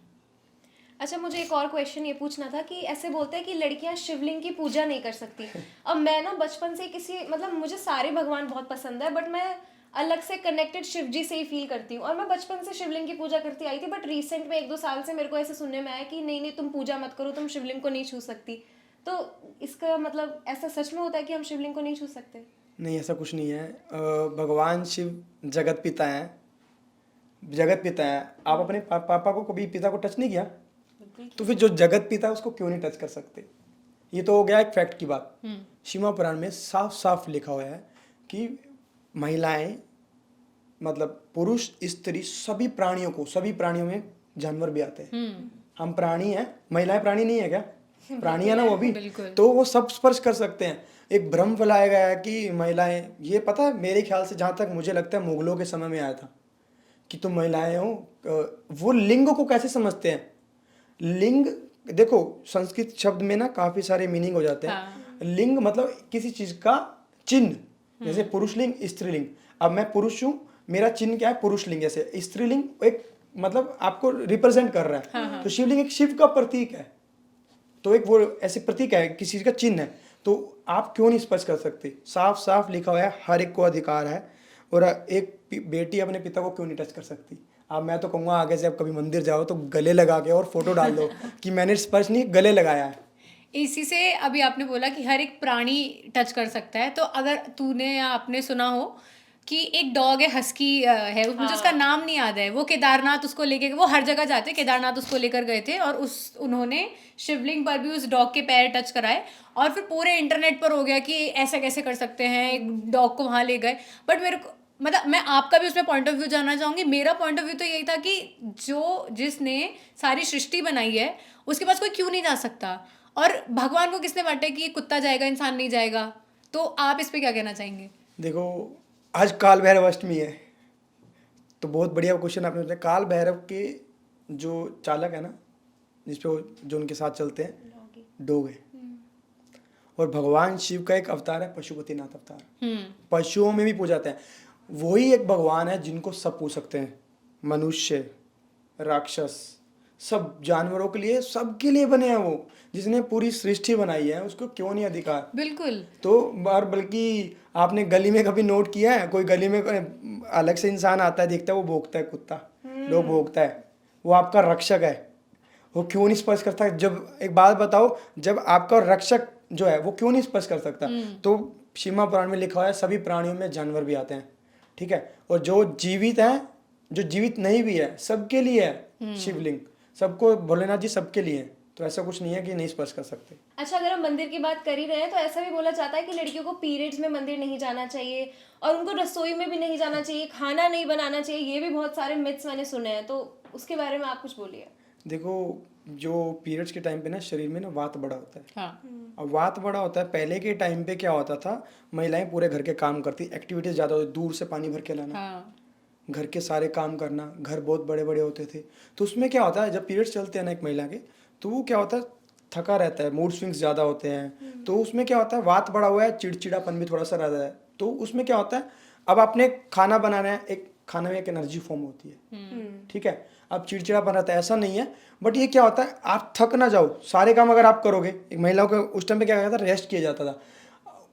अच्छा, मुझे एक और क्वेश्चन ये पूछना था कि ऐसे बोलते हैं कि लड़कियां शिवलिंग की पूजा नहीं कर सकती। अब मैं ना बचपन से किसी मतलब मुझे सारे भगवान बहुत पसंद है, बट मैं अलग से कनेक्टेड शिव जी से ही फील करती हूँ, और मैं बचपन से शिवलिंग की पूजा करती आई थी। बट रिसेंट में 1-2 साल से मेरे को ऐसे सुनने में आया कि नहीं नहीं तुम पूजा मत करो, तुम शिवलिंग को नहीं छू सकती। तो इसका मतलब ऐसा सच में होता है कि हम शिवलिंग को नहीं छू सकते? नहीं, ऐसा कुछ नहीं है। भगवान शिव जगत पिता हैं, जगत पिता है। आप अपने पापा को कभी पिता को टच नहीं किया, तो फिर जो जगत पिता है उसको क्यों नहीं टच कर सकते? ये तो हो गया एक फैक्ट की बात। शिव महापुराण में साफ साफ लिखा हुआ है कि महिलाएं मतलब पुरुष स्त्री सभी प्राणियों को, सभी प्राणियों में जानवर भी आते हैं। हम प्राणी हैं, महिलाएं प्राणी नहीं है क्या? प्राणी है ना वो भी, तो वो सब स्पर्श कर सकते हैं। एक भ्रम फैलाया गया है कि महिलाएं, ये पता है मेरे ख्याल से जहाँ तक मुझे लगता है मुगलों के समय में आया था कि तुम महिलाएं हो। वो लिंग को कैसे समझते हैं? लिंग देखो, संस्कृत शब्द में ना काफी सारे मीनिंग हो जाते हैं। हाँ। लिंग मतलब किसी चीज का चिन्ह, जैसे पुरुषलिंग स्त्रीलिंग। अब मैं पुरुष हूँ, मेरा चिन्ह क्या है? पुरुषलिंग। जैसे स्त्रीलिंग एक मतलब आपको रिप्रेजेंट कर रहा है। हाँ। तो शिवलिंग एक शिव का प्रतीक है, तो एक वो ऐसे प्रतीक है, किसी चीज का चिन्ह है, तो आप क्यों नहीं स्पर्श कर सकते? साफ साफ लिखा हुआ है, हर एक को अधिकार है। और एक बेटी अपने पिता को क्यों नहीं टच कर सकती? अब मैं तो कहूँगा आगे से आप कभी मंदिर जाओ तो गले लगा के और फोटो डाल दो कि मैंने स्पर्श नहीं, गले लगाया है। इसी से अभी आपने बोला कि हर एक प्राणी टच कर सकता है, तो अगर तूने या आपने सुना हो कि एक डॉग है, हस्की है, उसमें जो उसका नाम नहीं याद है, वो केदारनाथ उसको लेके, वो हर जगह जाते, केदारनाथ उसको लेकर गए थे और उन्होंने शिवलिंग पर भी उस डॉग के पैर टच कराए, और फिर पूरे इंटरनेट पर हो गया कि ऐसा कैसे कर सकते हैं, एक डॉग को वहाँ ले गए। बट मेरे को मतलब मैं आपका भी उसमें पॉइंट ऑफ व्यू जानना चाहूँगी। मेरा पॉइंट ऑफ व्यू तो यही था कि जिसने सारी सृष्टि बनाई है उसके पास कोई क्यों नहीं जा सकता, और भगवान को किसने बांटा कि ये कुत्ता जाएगा इंसान नहीं जाएगा? तो आप इस पे क्या कहना चाहेंगे? देखो, आज काल भैरव अष्टमी है, तो बहुत बढ़िया क्वेश्चन आपने पूछा। काल भैरव के जो चालक है ना, जिसपे जो उनके साथ चलते हैं, डोग है। और भगवान शिव का एक अवतार है पशुपतिनाथ अवतार, पशुओं में भी पूजाते हैं। वही एक भगवान है जिनको सब पूज सकते हैं, मनुष्य, राक्षस, सब जानवरों के लिए, सबके लिए बने हैं वो। जिसने पूरी सृष्टि बनाई है उसको क्यों नहीं अधिकार? बिल्कुल। तो बल्कि आपने गली में कभी नोट किया है, कोई गली में अलग से इंसान आता है, देखता है, वो भौंकता है, कुत्ता लोग भौंकता है, वो आपका रक्षक है, वो क्यों नहीं स्पर्श करता? जब एक बात बताओ, जब आपका रक्षक जो है वो क्यों नहीं स्पर्श कर सकता? तो शिव महापुराण में लिखा हुआ है सभी प्राणियों में जानवर भी आते हैं, ठीक है? और जो जीवित है, जो जीवित नहीं भी है, सबके लिए है शिवलिंग, सबको, भोलेनाथ जी सबके लिए है। तो ऐसा कुछ नहीं है कि नहीं स्पर्श कर सकते। अच्छा, अगर हम मंदिर की बात कर ही रहे हैं तो ऐसा भी बोला जाता है कि लड़कियों को पीरियड्स में मंदिर नहीं जाना चाहिए, और उनको रसोई में भी नहीं जाना चाहिए, खाना नहीं बनाना चाहिए। ये भी बहुत सारे मिथ्स मैंने सुने हैं, तो उसके बारे में आप कुछ बोलिए। देखो, जो पीरियड्स के टाइम पे ना शरीर में ना वात बड़ा होता है। हाँ। अब वात बड़ा होता है, पहले के टाइम पे क्या होता था, महिलाएं पूरे घर के काम करती, एक्टिविटीज ज़्यादा होती, दूर से पानी भर के लाना, हाँ। घर के सारे काम करना, घर बहुत बड़े बड़े होते थे। तो उसमें क्या होता है, जब पीरियड्स चलते हैं ना एक महिला के, तो वो क्या होता है, थका रहता है, मूड स्विंग्स ज़्यादा होते हैं। तो उसमें क्या होता है, वात बड़ा हुआ है, चिड़चिड़ापन भी थोड़ा सा रहता है। तो उसमें क्या होता है, अब आपने खाना बनाना है, एक खाना में एक एनर्जी फॉर्म होती है, ठीक है। अब चिड़चिड़ापन रहता है, ऐसा नहीं है, बट ये क्या होता है, आप थक ना जाओ, सारे काम अगर आप करोगे, एक महिलाओं को उस टाइम पे क्या कहता था, रेस्ट किया जाता था।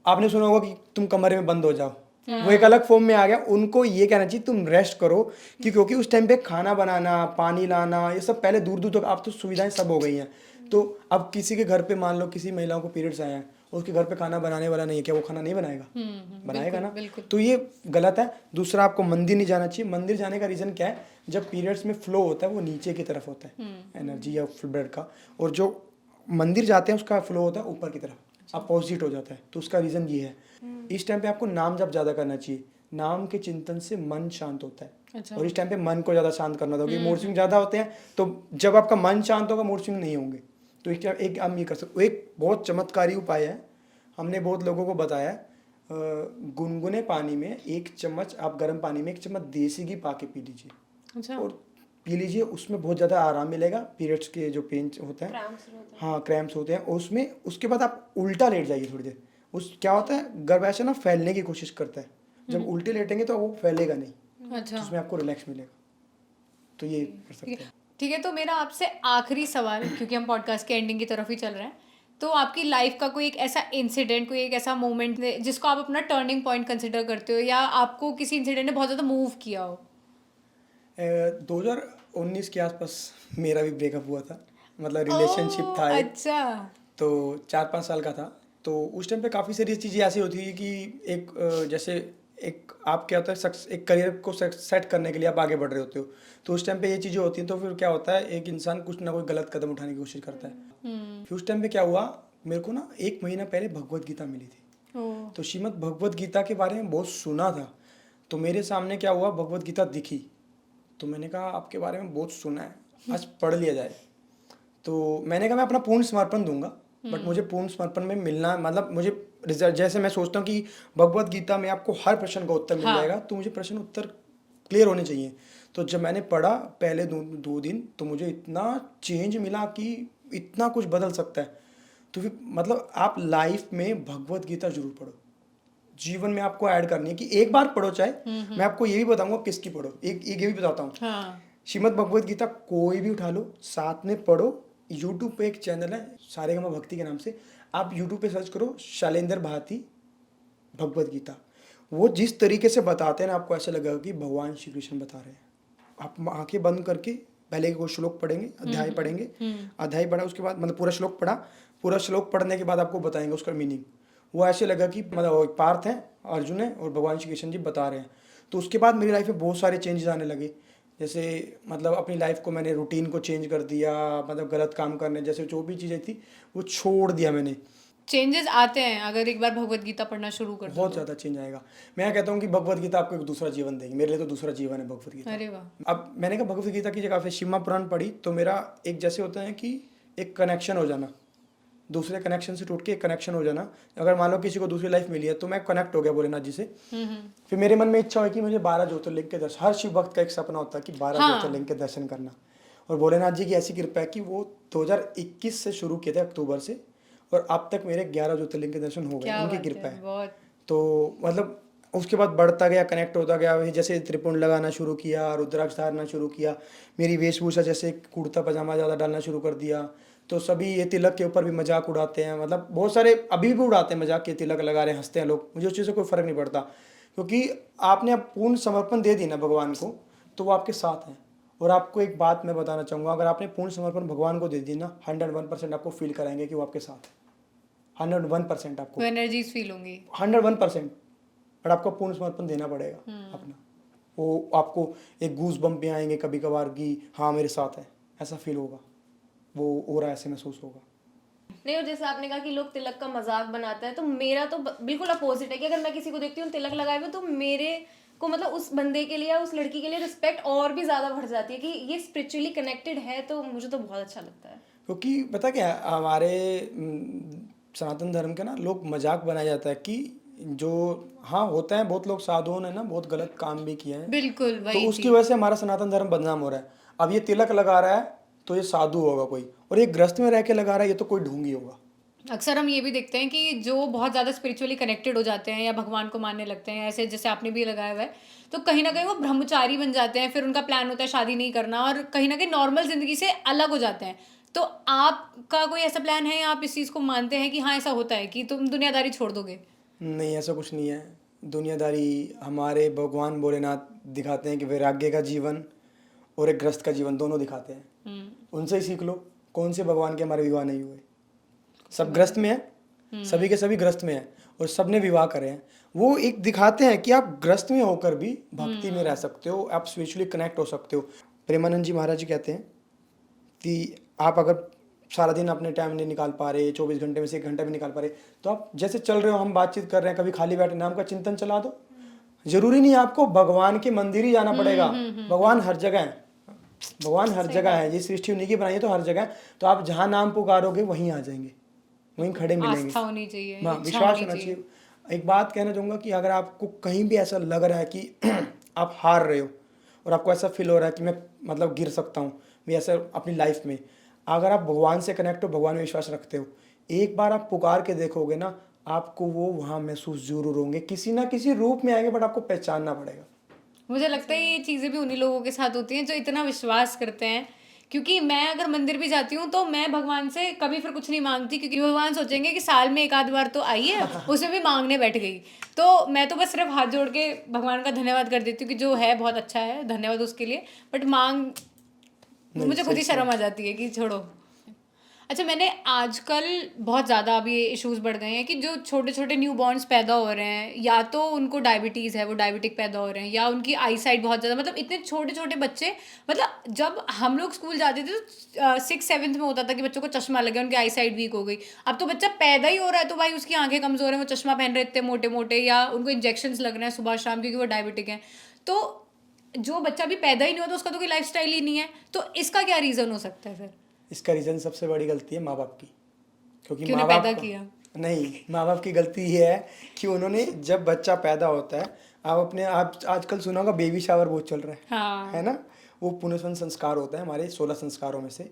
आपने सुना होगा कि तुम कमरे में बंद हो जाओ, वो एक अलग फॉर्म में आ गया। उनको ये कहना चाहिए तुम रेस्ट करो, क्योंकि उस टाइम पे खाना बनाना, पानी लाना, ये सब पहले दूर दूर तक, आप तो सुविधाएं सब हो गई हैं। तो अब किसी के घर पे मान लो किसी महिलाओं को पीरियड्स आए हैं, उसके घर पे खाना बनाने वाला नहीं है, क्या वो खाना नहीं बनाएगा? बनाएगा ना। तो ये गलत है। दूसरा, आपको मंदिर नहीं जाना चाहिए। मंदिर जाने का रीज़न क्या है, जब पीरियड्स में फ्लो होता है वो नीचे की तरफ होता है एनर्जी या ब्लड का, और जो मंदिर जाते हैं उसका फ्लो होता है ऊपर की तरफ, अपोजिट हो जाता है। तो उसका रीज़न ये है। इस टाइम पे आपको नाम जप ज़्यादा करना चाहिए। नाम के चिंतन से मन शांत होता है। और इस टाइम पे मन को ज़्यादा शांत करना होगा, मूड स्विंग ज़्यादा होते हैं। तो जब आपका मन शांत होगा, मूड स्विंग नहीं होंगे। तो एक हम ये कर सकते, एक बहुत चमत्कारी उपाय है, हमने बहुत लोगों को बताया है। गुनगुने पानी में 1 चम्मच, आप गर्म पानी में 1 चम्मच देसी घी पा के पी लीजिए, और पी लीजिए। उसमें बहुत ज़्यादा आराम मिलेगा। पीरियड्स के जो पेन होते हैं, हाँ क्रैम्प्स होते हैं उसमें। उसके बाद आप उल्टा लेट जाइए थोड़ी देर। उस क्या होता है, गर्भाशय ना फैलने की कोशिश करता है, जब उल्टे लेटेंगे तो वो फैलेगा नहीं। अच्छा, उसमें आपको रिलैक्स मिलेगा। तो ये कर सकते हैं। ठीक है। तो मेरा आपसे आखिरी सवाल, क्योंकि हम पॉडकास्ट के एंडिंग की तरफ ही चल रहे हैं, तो आपकी लाइफ का कोई एक ऐसा इंसिडेंट, कोई एक ऐसा मोमेंट जिसको आप अपना टर्निंग पॉइंट कंसिडर करते हो, या आपको किसी इंसिडेंट ने बहुत ज़्यादा मूव किया हो? 2019 के आसपास मेरा भी ब्रेकअप हुआ था, मतलब रिलेशनशिप था एक। अच्छा। तो 4-5 साल का था। तो उस टाइम पे काफ़ी सारी चीज़ें ऐसी होती है कि एक जैसे एक आप क्या होता है, एक करियर को सेट करने के लिए आप आगे बढ़ रहे होते हो। तो उस टाइम पे ये चीज़ें होती हैं, तो फिर क्या होता है, एक इंसान कुछ ना कोई गलत कदम उठाने की कोशिश करता है। फिर उस टाइम पे क्या हुआ, मेरे को ना 1 महीना पहले भगवत गीता मिली थी। तो श्रीमद् भगवत गीता के बारे में बहुत सुना था। तो मेरे सामने क्या हुआ, भगवत गीता दिखी। तो मैंने कहा आपके बारे में बहुत सुना है, आज पढ़ लिया जाए। तो मैंने कहा मैं अपना पूर्ण समर्पण दूंगा, बट मुझे पूर्ण समर्पण में मिलना, मतलब मुझे रिजल्ट, जैसे मैं सोचता हूँ कि भगवत गीता में आपको हर प्रश्न का उत्तर मिल जाएगा, तो मुझे प्रश्न उत्तर क्लियर होने चाहिए। तो जब मैंने पढ़ा पहले 2 दिन, तो मुझे इतना चेंज मिला कि इतना कुछ बदल सकता है। तो फिर मतलब आप लाइफ में भगवत गीता जरूर पढ़ो, जीवन में आपको ऐड करनी है कि एक बार पढ़ो। चाहे मैं आपको ये भी बताऊंगा किसकी पढ़ो, एक ये भी बताता हूँ। श्रीमद् भगवत गीता कोई भी उठा लो, साथ में पढ़ो। यूट्यूब पे एक चैनल है सारेगामा भक्ति के नाम से, आप यूट्यूब पे सर्च करो शैलेंद्र भारती भगवत गीता। वो जिस तरीके से बताते हैं ना, आपको ऐसा लगेगा कि भगवान श्री कृष्ण बता रहे हैं। आप आंखें बंद करके पहले कोई श्लोक पढ़ेंगे, अध्याय पढ़ेंगे, अध्याय पढ़ा उसके बाद मतलब पूरा श्लोक पढ़ा, पूरा श्लोक पढ़ने के बाद आपको बताएंगे उसका मीनिंग। वो ऐसे लगा कि मतलब पार्थ है, अर्जुन है, और भगवान श्री कृष्ण जी बता रहे हैं। तो उसके बाद मेरी लाइफ में बहुत सारे चेंजेस आने लगे। जैसे मतलब अपनी लाइफ को मैंने रूटीन को चेंज कर दिया, मतलब गलत काम करने जैसे जो भी चीज़ें थी वो छोड़ दिया मैंने। चेंजेस आते हैं अगर एक बार भगवत गीता पढ़ना शुरू कर दो, बहुत ज़्यादा चेंज आएगा। मैं कहता हूँ कि भगवत गीता आपको एक दूसरा जीवन देगी। मेरे लिए तो दूसरा जीवन है भगवत गीता। अरे वाह। अब मैंने कहा भगवत गीता की जगह पे शिव पुराण पढ़ी, तो मेरा एक जैसे होता है कि एक कनेक्शन हो जाना, दूसरे कनेक्शन से टूट के एक कनेक्शन हो जाना। अगर मान लो किसी को दूसरी लाइफ मिली है, तो मैं कनेक्ट हो गया भोलेनाथ जी से। फिर मेरे मन में इच्छा हुई कि मुझे 12 ज्योतिर्लिंग के दर्शन, हर शिव भक्त का एक सपना होता है कि 12 ज्योतिर्लिंग के दर्शन करना। और भोलेनाथ जी की ऐसी कृपा है कि वो 2021 से शुरू किए थे, अक्टूबर से, और अब तक मेरे 11 ज्योतिर्लिंग के दर्शन हो गए, उनकी कृपा है। तो मतलब उसके बाद बढ़ता गया, कनेक्ट होता गया। जैसे त्रिपुंड लगाना शुरू किया, रुद्राक्ष धारना शुरू किया, मेरी वेशभूषा जैसे कुर्ता पजामा ज़्यादा डालना शुरू कर दिया। तो सभी ये तिलक के ऊपर भी मजाक उड़ाते हैं, मतलब बहुत सारे अभी भी उड़ाते हैं मजाक के, तिलक लगा रहे हैं, हंसते हैं लोग। मुझे उस चीज़ से कोई फ़र्क नहीं पड़ता, क्योंकि आपने अब पूर्ण समर्पण दे दी ना भगवान को, तो वो आपके साथ हैं। और आपको एक बात मैं बताना चाहूँगा, अगर आपने पूर्ण समर्पण भगवान को दे दी ना, 101% आपको फील कराएंगे कि वो आपके साथ है। 101% आपको एनर्जीज फील होंगी, 101%। बट आपको पूर्ण समर्पण देना पड़ेगा अपना। वो आपको एक गूज बम्प भी आएंगे कभी कभार कि हाँ मेरे साथ है, ऐसा फील होगा, वो हो रहा है, ऐसे महसूस होगा। नहीं, और जैसे आपने कहा कि लोग तिलक का मजाक बनाते हैं, तो मेरा तो बिल्कुल अपोजिट है कि अगर मैं किसी को देखती हूँ तिलक लगाए हुए, तो मेरे को मतलब उस बंदे के लिए या उस लड़की के लिए रिस्पेक्ट और भी ज़्यादा बढ़ जाती है कि ये स्पिरिचुअली कनेक्टेड है। तो मुझे तो बहुत अच्छा लगता है, क्योंकि पता क्या है, हमारे सनातन धर्म के ना लोग मजाक बनाया जाता है कि जो हाँ होता है, बहुत लोग साधुओं ने ना बहुत गलत काम भी किए हैं, बिल्कुल वही तो उसकी वजह से हमारा सनातन धर्म बदनाम हो रहा है। अब ये तिलक लगा रहा है तो ये साधु होगा कोई, और ये ग्रस्त में रह के लगा रहा है, ये तो कोई ढोंगी होगा। अक्सर हम ये भी देखते हैं कि जो बहुत ज़्यादा स्पिरिचुअली कनेक्टेड हो जाते हैं या भगवान को मानने लगते हैं, ऐसे जैसे आपने भी लगाया हुआ है, तो कहीं ना कहीं वो ब्रह्मचारी बन जाते हैं, फिर उनका प्लान होता है शादी नहीं करना और कहीं ना कहीं नॉर्मल ज़िंदगी से अलग हो जाते हैं। तो आपका कोई ऐसा प्लान है या आप इस चीज़ को मानते हैं कि हाँ ऐसा होता है कि तुम दुनियादारी छोड़ दोगे? नहीं, ऐसा कुछ नहीं है। दुनियादारी हमारे भगवान भोलेनाथ दिखाते हैं कि वैराग्य का जीवन और एक ग्रस्त का जीवन दोनों दिखाते हैं। उनसे ही सीख लो। कौन से भगवान के हमारे विवाह नहीं हुए? सब ग्रस्त में है, सभी के सभी ग्रस्त में है और सब ने विवाह करे हैं। वो एक दिखाते हैं कि आप ग्रस्त में होकर भी भक्ति में रह सकते हो, आप स्पिरिचुअली कनेक्ट हो सकते हो। प्रेमानंद जी महाराज जी कहते हैं कि आप अगर सारा दिन अपने टाइम नहीं निकाल पा रहे, 24 घंटे में से 1 घंटा भी निकाल पा रहे, तो आप जैसे चल रहे हो, हम बातचीत कर रहे हैं, कभी खाली बैठे नाम का चिंतन चला दो। जरूरी नहीं है आपको भगवान के मंदिर ही जाना पड़ेगा। भगवान हर जगह है, भगवान हर जगह है। ये सृष्टि उन्हीं की बनाई है, तो हर जगह है। तो आप जहाँ नाम पुकारोगे वहीं आ जाएंगे, वहीं खड़े मिलेंगे। आस्था होनी चाहिए, हाँ, इच्छा विश्वास होनी होना चाहिए। एक बात कहना चाहूँगा कि अगर आपको कहीं भी ऐसा लग रहा है कि आप हार रहे हो और आपको ऐसा फील हो रहा है कि मैं मतलब गिर सकता हूँ, मैं ऐसा अपनी लाइफ में, अगर आप भगवान से कनेक्ट हो, भगवान में विश्वास रखते हो, एक बार आप पुकार के देखोगे ना, आपको वो वहाँ महसूस जरूर होंगे, किसी ना किसी रूप में आएंगे, बट आपको पहचानना पड़ेगा। मुझे लगता है ये चीज़ें भी उन्हीं लोगों के साथ होती हैं जो इतना विश्वास करते हैं। क्योंकि मैं अगर मंदिर भी जाती हूँ तो मैं भगवान से कभी फिर कुछ नहीं मांगती, क्योंकि भगवान सोचेंगे कि साल में एक आध बार तो आई है, उसमें भी मांगने बैठ गई। तो मैं तो बस सिर्फ हाथ जोड़ के भगवान का धन्यवाद कर देती हूँ कि जो है बहुत अच्छा है, धन्यवाद उसके लिए। बट मुझे खुद ही शर्म आ जाती है कि छोड़ो। अच्छा, मैंने आजकल बहुत ज़्यादा अब ये इश्यूज बढ़ गए हैं कि जो छोटे छोटे न्यू बॉर्न्स पैदा हो रहे हैं, या तो उनको डायबिटीज़ है, वो डायबिटिक पैदा हो रहे हैं, या उनकी आई साइट बहुत ज़्यादा, मतलब इतने छोटे छोटे बच्चे, मतलब जब हम लोग स्कूल जाते थे तो 6th-7th में होता था कि बच्चों को चश्मा लगे, उनकी आई साइट वीक हो गई। अब तो बच्चा पैदा ही हो रहा है तो भाई उसकी आंखें कमज़ोर हैं, वो चश्मा पहन रहे इतने मोटे मोटे, या उनको इंजेक्शन्स लग रहे हैं सुबह शाम क्योंकि वो डायबिटिक हैं। तो जो बच्चा भी पैदा ही नहीं होता उसका तो कोई लाइफ स्टाइल ही नहीं है। तो इसका क्या रीज़न हो सकता है फिर? इसका रीज़न सबसे बड़ी गलती है माँ बाप की, क्योंकि क्यों माँ ने बाप पैदा किया? नहीं, माँ बाप की गलती ये है कि उन्होंने जब बच्चा पैदा होता है, आप आजकल सुना होगा बेबी शावर बहुत चल रहा है, हाँ। है ना? वो पुनर्जन्म संस्कार होता है हमारे 16 संस्कारों में से,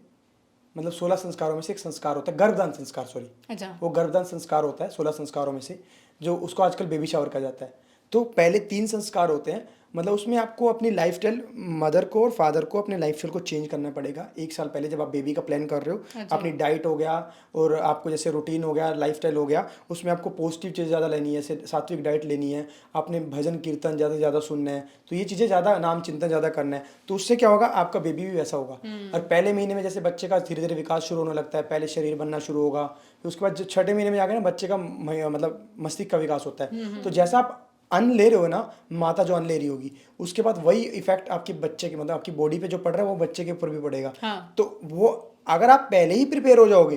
मतलब 16 संस्कारों में से एक संस्कार होता है, गर्भदान संस्कार, सॉरी। अच्छा। वो गर्भदान संस्कार होता है 16 संस्कारों में से, जो उसको आजकल बेबी शावर कहा जाता है। तो पहले 3 संस्कार होते हैं, मतलब उसमें आपको अपनी लाइफस्टाइल, मदर को और फादर को अपने लाइफस्टाइल को चेंज करना पड़ेगा 1 साल पहले, जब आप बेबी का प्लान कर रहे हो। अच्छा। अपनी डाइट हो गया और आपको जैसे रूटीन हो गया, लाइफस्टाइल हो गया, उसमें आपको पॉजिटिव चीज़ ज़्यादा लेनी है, जैसे सात्विक डाइट लेनी है, आपने भजन कीर्तन ज़्यादा से ज़्यादा सुनना है, तो ये चीज़ें ज़्यादा, नाम चिंतन ज़्यादा करना है। तो उससे क्या होगा, आपका बेबी भी वैसा होगा। और पहले महीने में जैसे बच्चे का धीरे धीरे विकास शुरू होने लगता है, पहले शरीर बनना शुरू होगा, फिर उसके बाद जो 6ठे महीने में जाकर ना बच्चे का मतलब मस्तिष्क का विकास होता है। तो जैसा आप अन्न ले रहे हो ना, माता जो अन्न ले रही होगी, उसके बाद वही इफेक्ट आपके बच्चे के, मतलब आपकी बॉडी पे जो पड़ रहा है वो बच्चे के ऊपर भी पड़ेगा। हाँ। तो वो अगर आप पहले ही प्रिपेयर हो जाओगे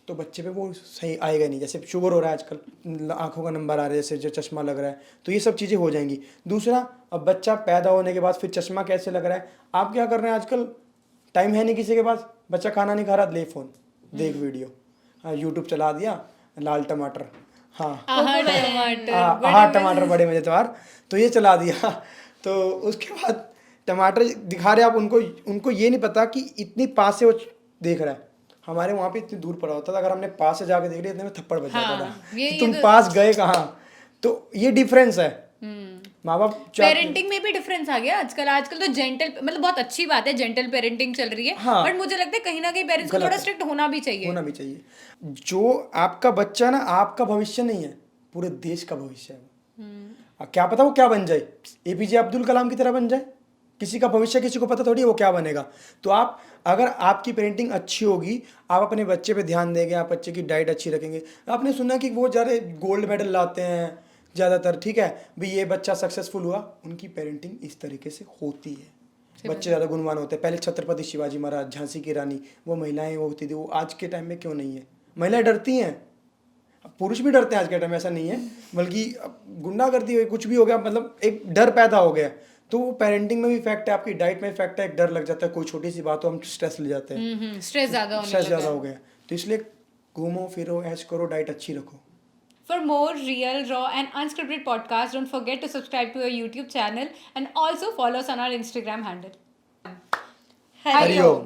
तो बच्चे पे वो सही आएगा नहीं। जैसे शुगर हो रहा है आजकल, आंखों का नंबर आ रहा है, जैसे जो चश्मा लग रहा है, तो ये सब चीज़ें हो जाएंगी। दूसरा, अब बच्चा पैदा होने के बाद फिर चश्मा कैसे लग रहा है, आप क्या कर रहे हैं आजकल, टाइम है नहीं किसी के पास, बच्चा खाना नहीं खा रहा, ले फ़ोन, देख वीडियो, यूट्यूब चला दिया, लाल टमाटर, हाँ हाँ टमाटर बड़े मज़ेदार, तो ये चला दिया। तो उसके बाद टमाटर दिखा रहे आप उनको, ये नहीं पता कि इतनी पास से वो देख रहा है। हमारे वहाँ पे इतनी दूर पड़ा होता था, अगर हमने पास से जाके देख लिया इतने में थप्पड़ बज जाता था कि तुम पास गए कहाँ। तो ये डिफरेंस है। माँ बाप पेरेंटिंग में भी डिफरेंस आ गया आजकल तो जेंटल, मतलब बहुत अच्छी बात है, जेंटल पेरेंटिंग चल रही है। हाँ, बट मुझे लगता है कहीं ना कहीं पेरेंट्स को थोड़ा स्ट्रिक्ट होना भी चाहिए। जो आपका बच्चा ना, आपका भविष्य नहीं है, पूरे देश का भविष्य है। क्या पता वो क्या बन जाए, एपीजे अब्दुल कलाम की तरह बन जाए। किसी का भविष्य किसी को पता थोड़ी है वो क्या बनेगा। तो आप, अगर आपकी पेरेंटिंग अच्छी होगी, आप अपने बच्चे पे ध्यान देंगे, आप बच्चे की डाइट अच्छी रखेंगे। आपने सुना कि वो ज़्यादा गोल्ड मेडल लाते हैं ज़्यादातर, ठीक है भाई, ये बच्चा सक्सेसफुल हुआ, उनकी पेरेंटिंग इस तरीके से होती है। बच्चे ज़्यादा गुणवान होते हैं। पहले छत्रपति शिवाजी महाराज, झांसी की रानी, वो महिलाएं वो होती थी, वो आज के टाइम में क्यों नहीं है? महिलाएं डरती हैं, पुरुष भी डरते हैं आज के टाइम में, ऐसा नहीं है, बल्कि गुंडागर्दी हो, कुछ भी हो गया, मतलब एक डर पैदा हो गया। तो वो पेरेंटिंग में भी इफेक्ट है, आपकी डाइट में इफेक्ट है, एक डर लग जाता है, कोई छोटी सी बात हो हम स्ट्रेस ले जाते हैं, स्ट्रेस ज़्यादा हो गया। तो इसलिए घूमो फिरो, ऐश करो, डाइट अच्छी रखो। For more real, raw and unscripted podcasts, don't forget to subscribe to our YouTube channel and also follow us on our Instagram handle. Hariom.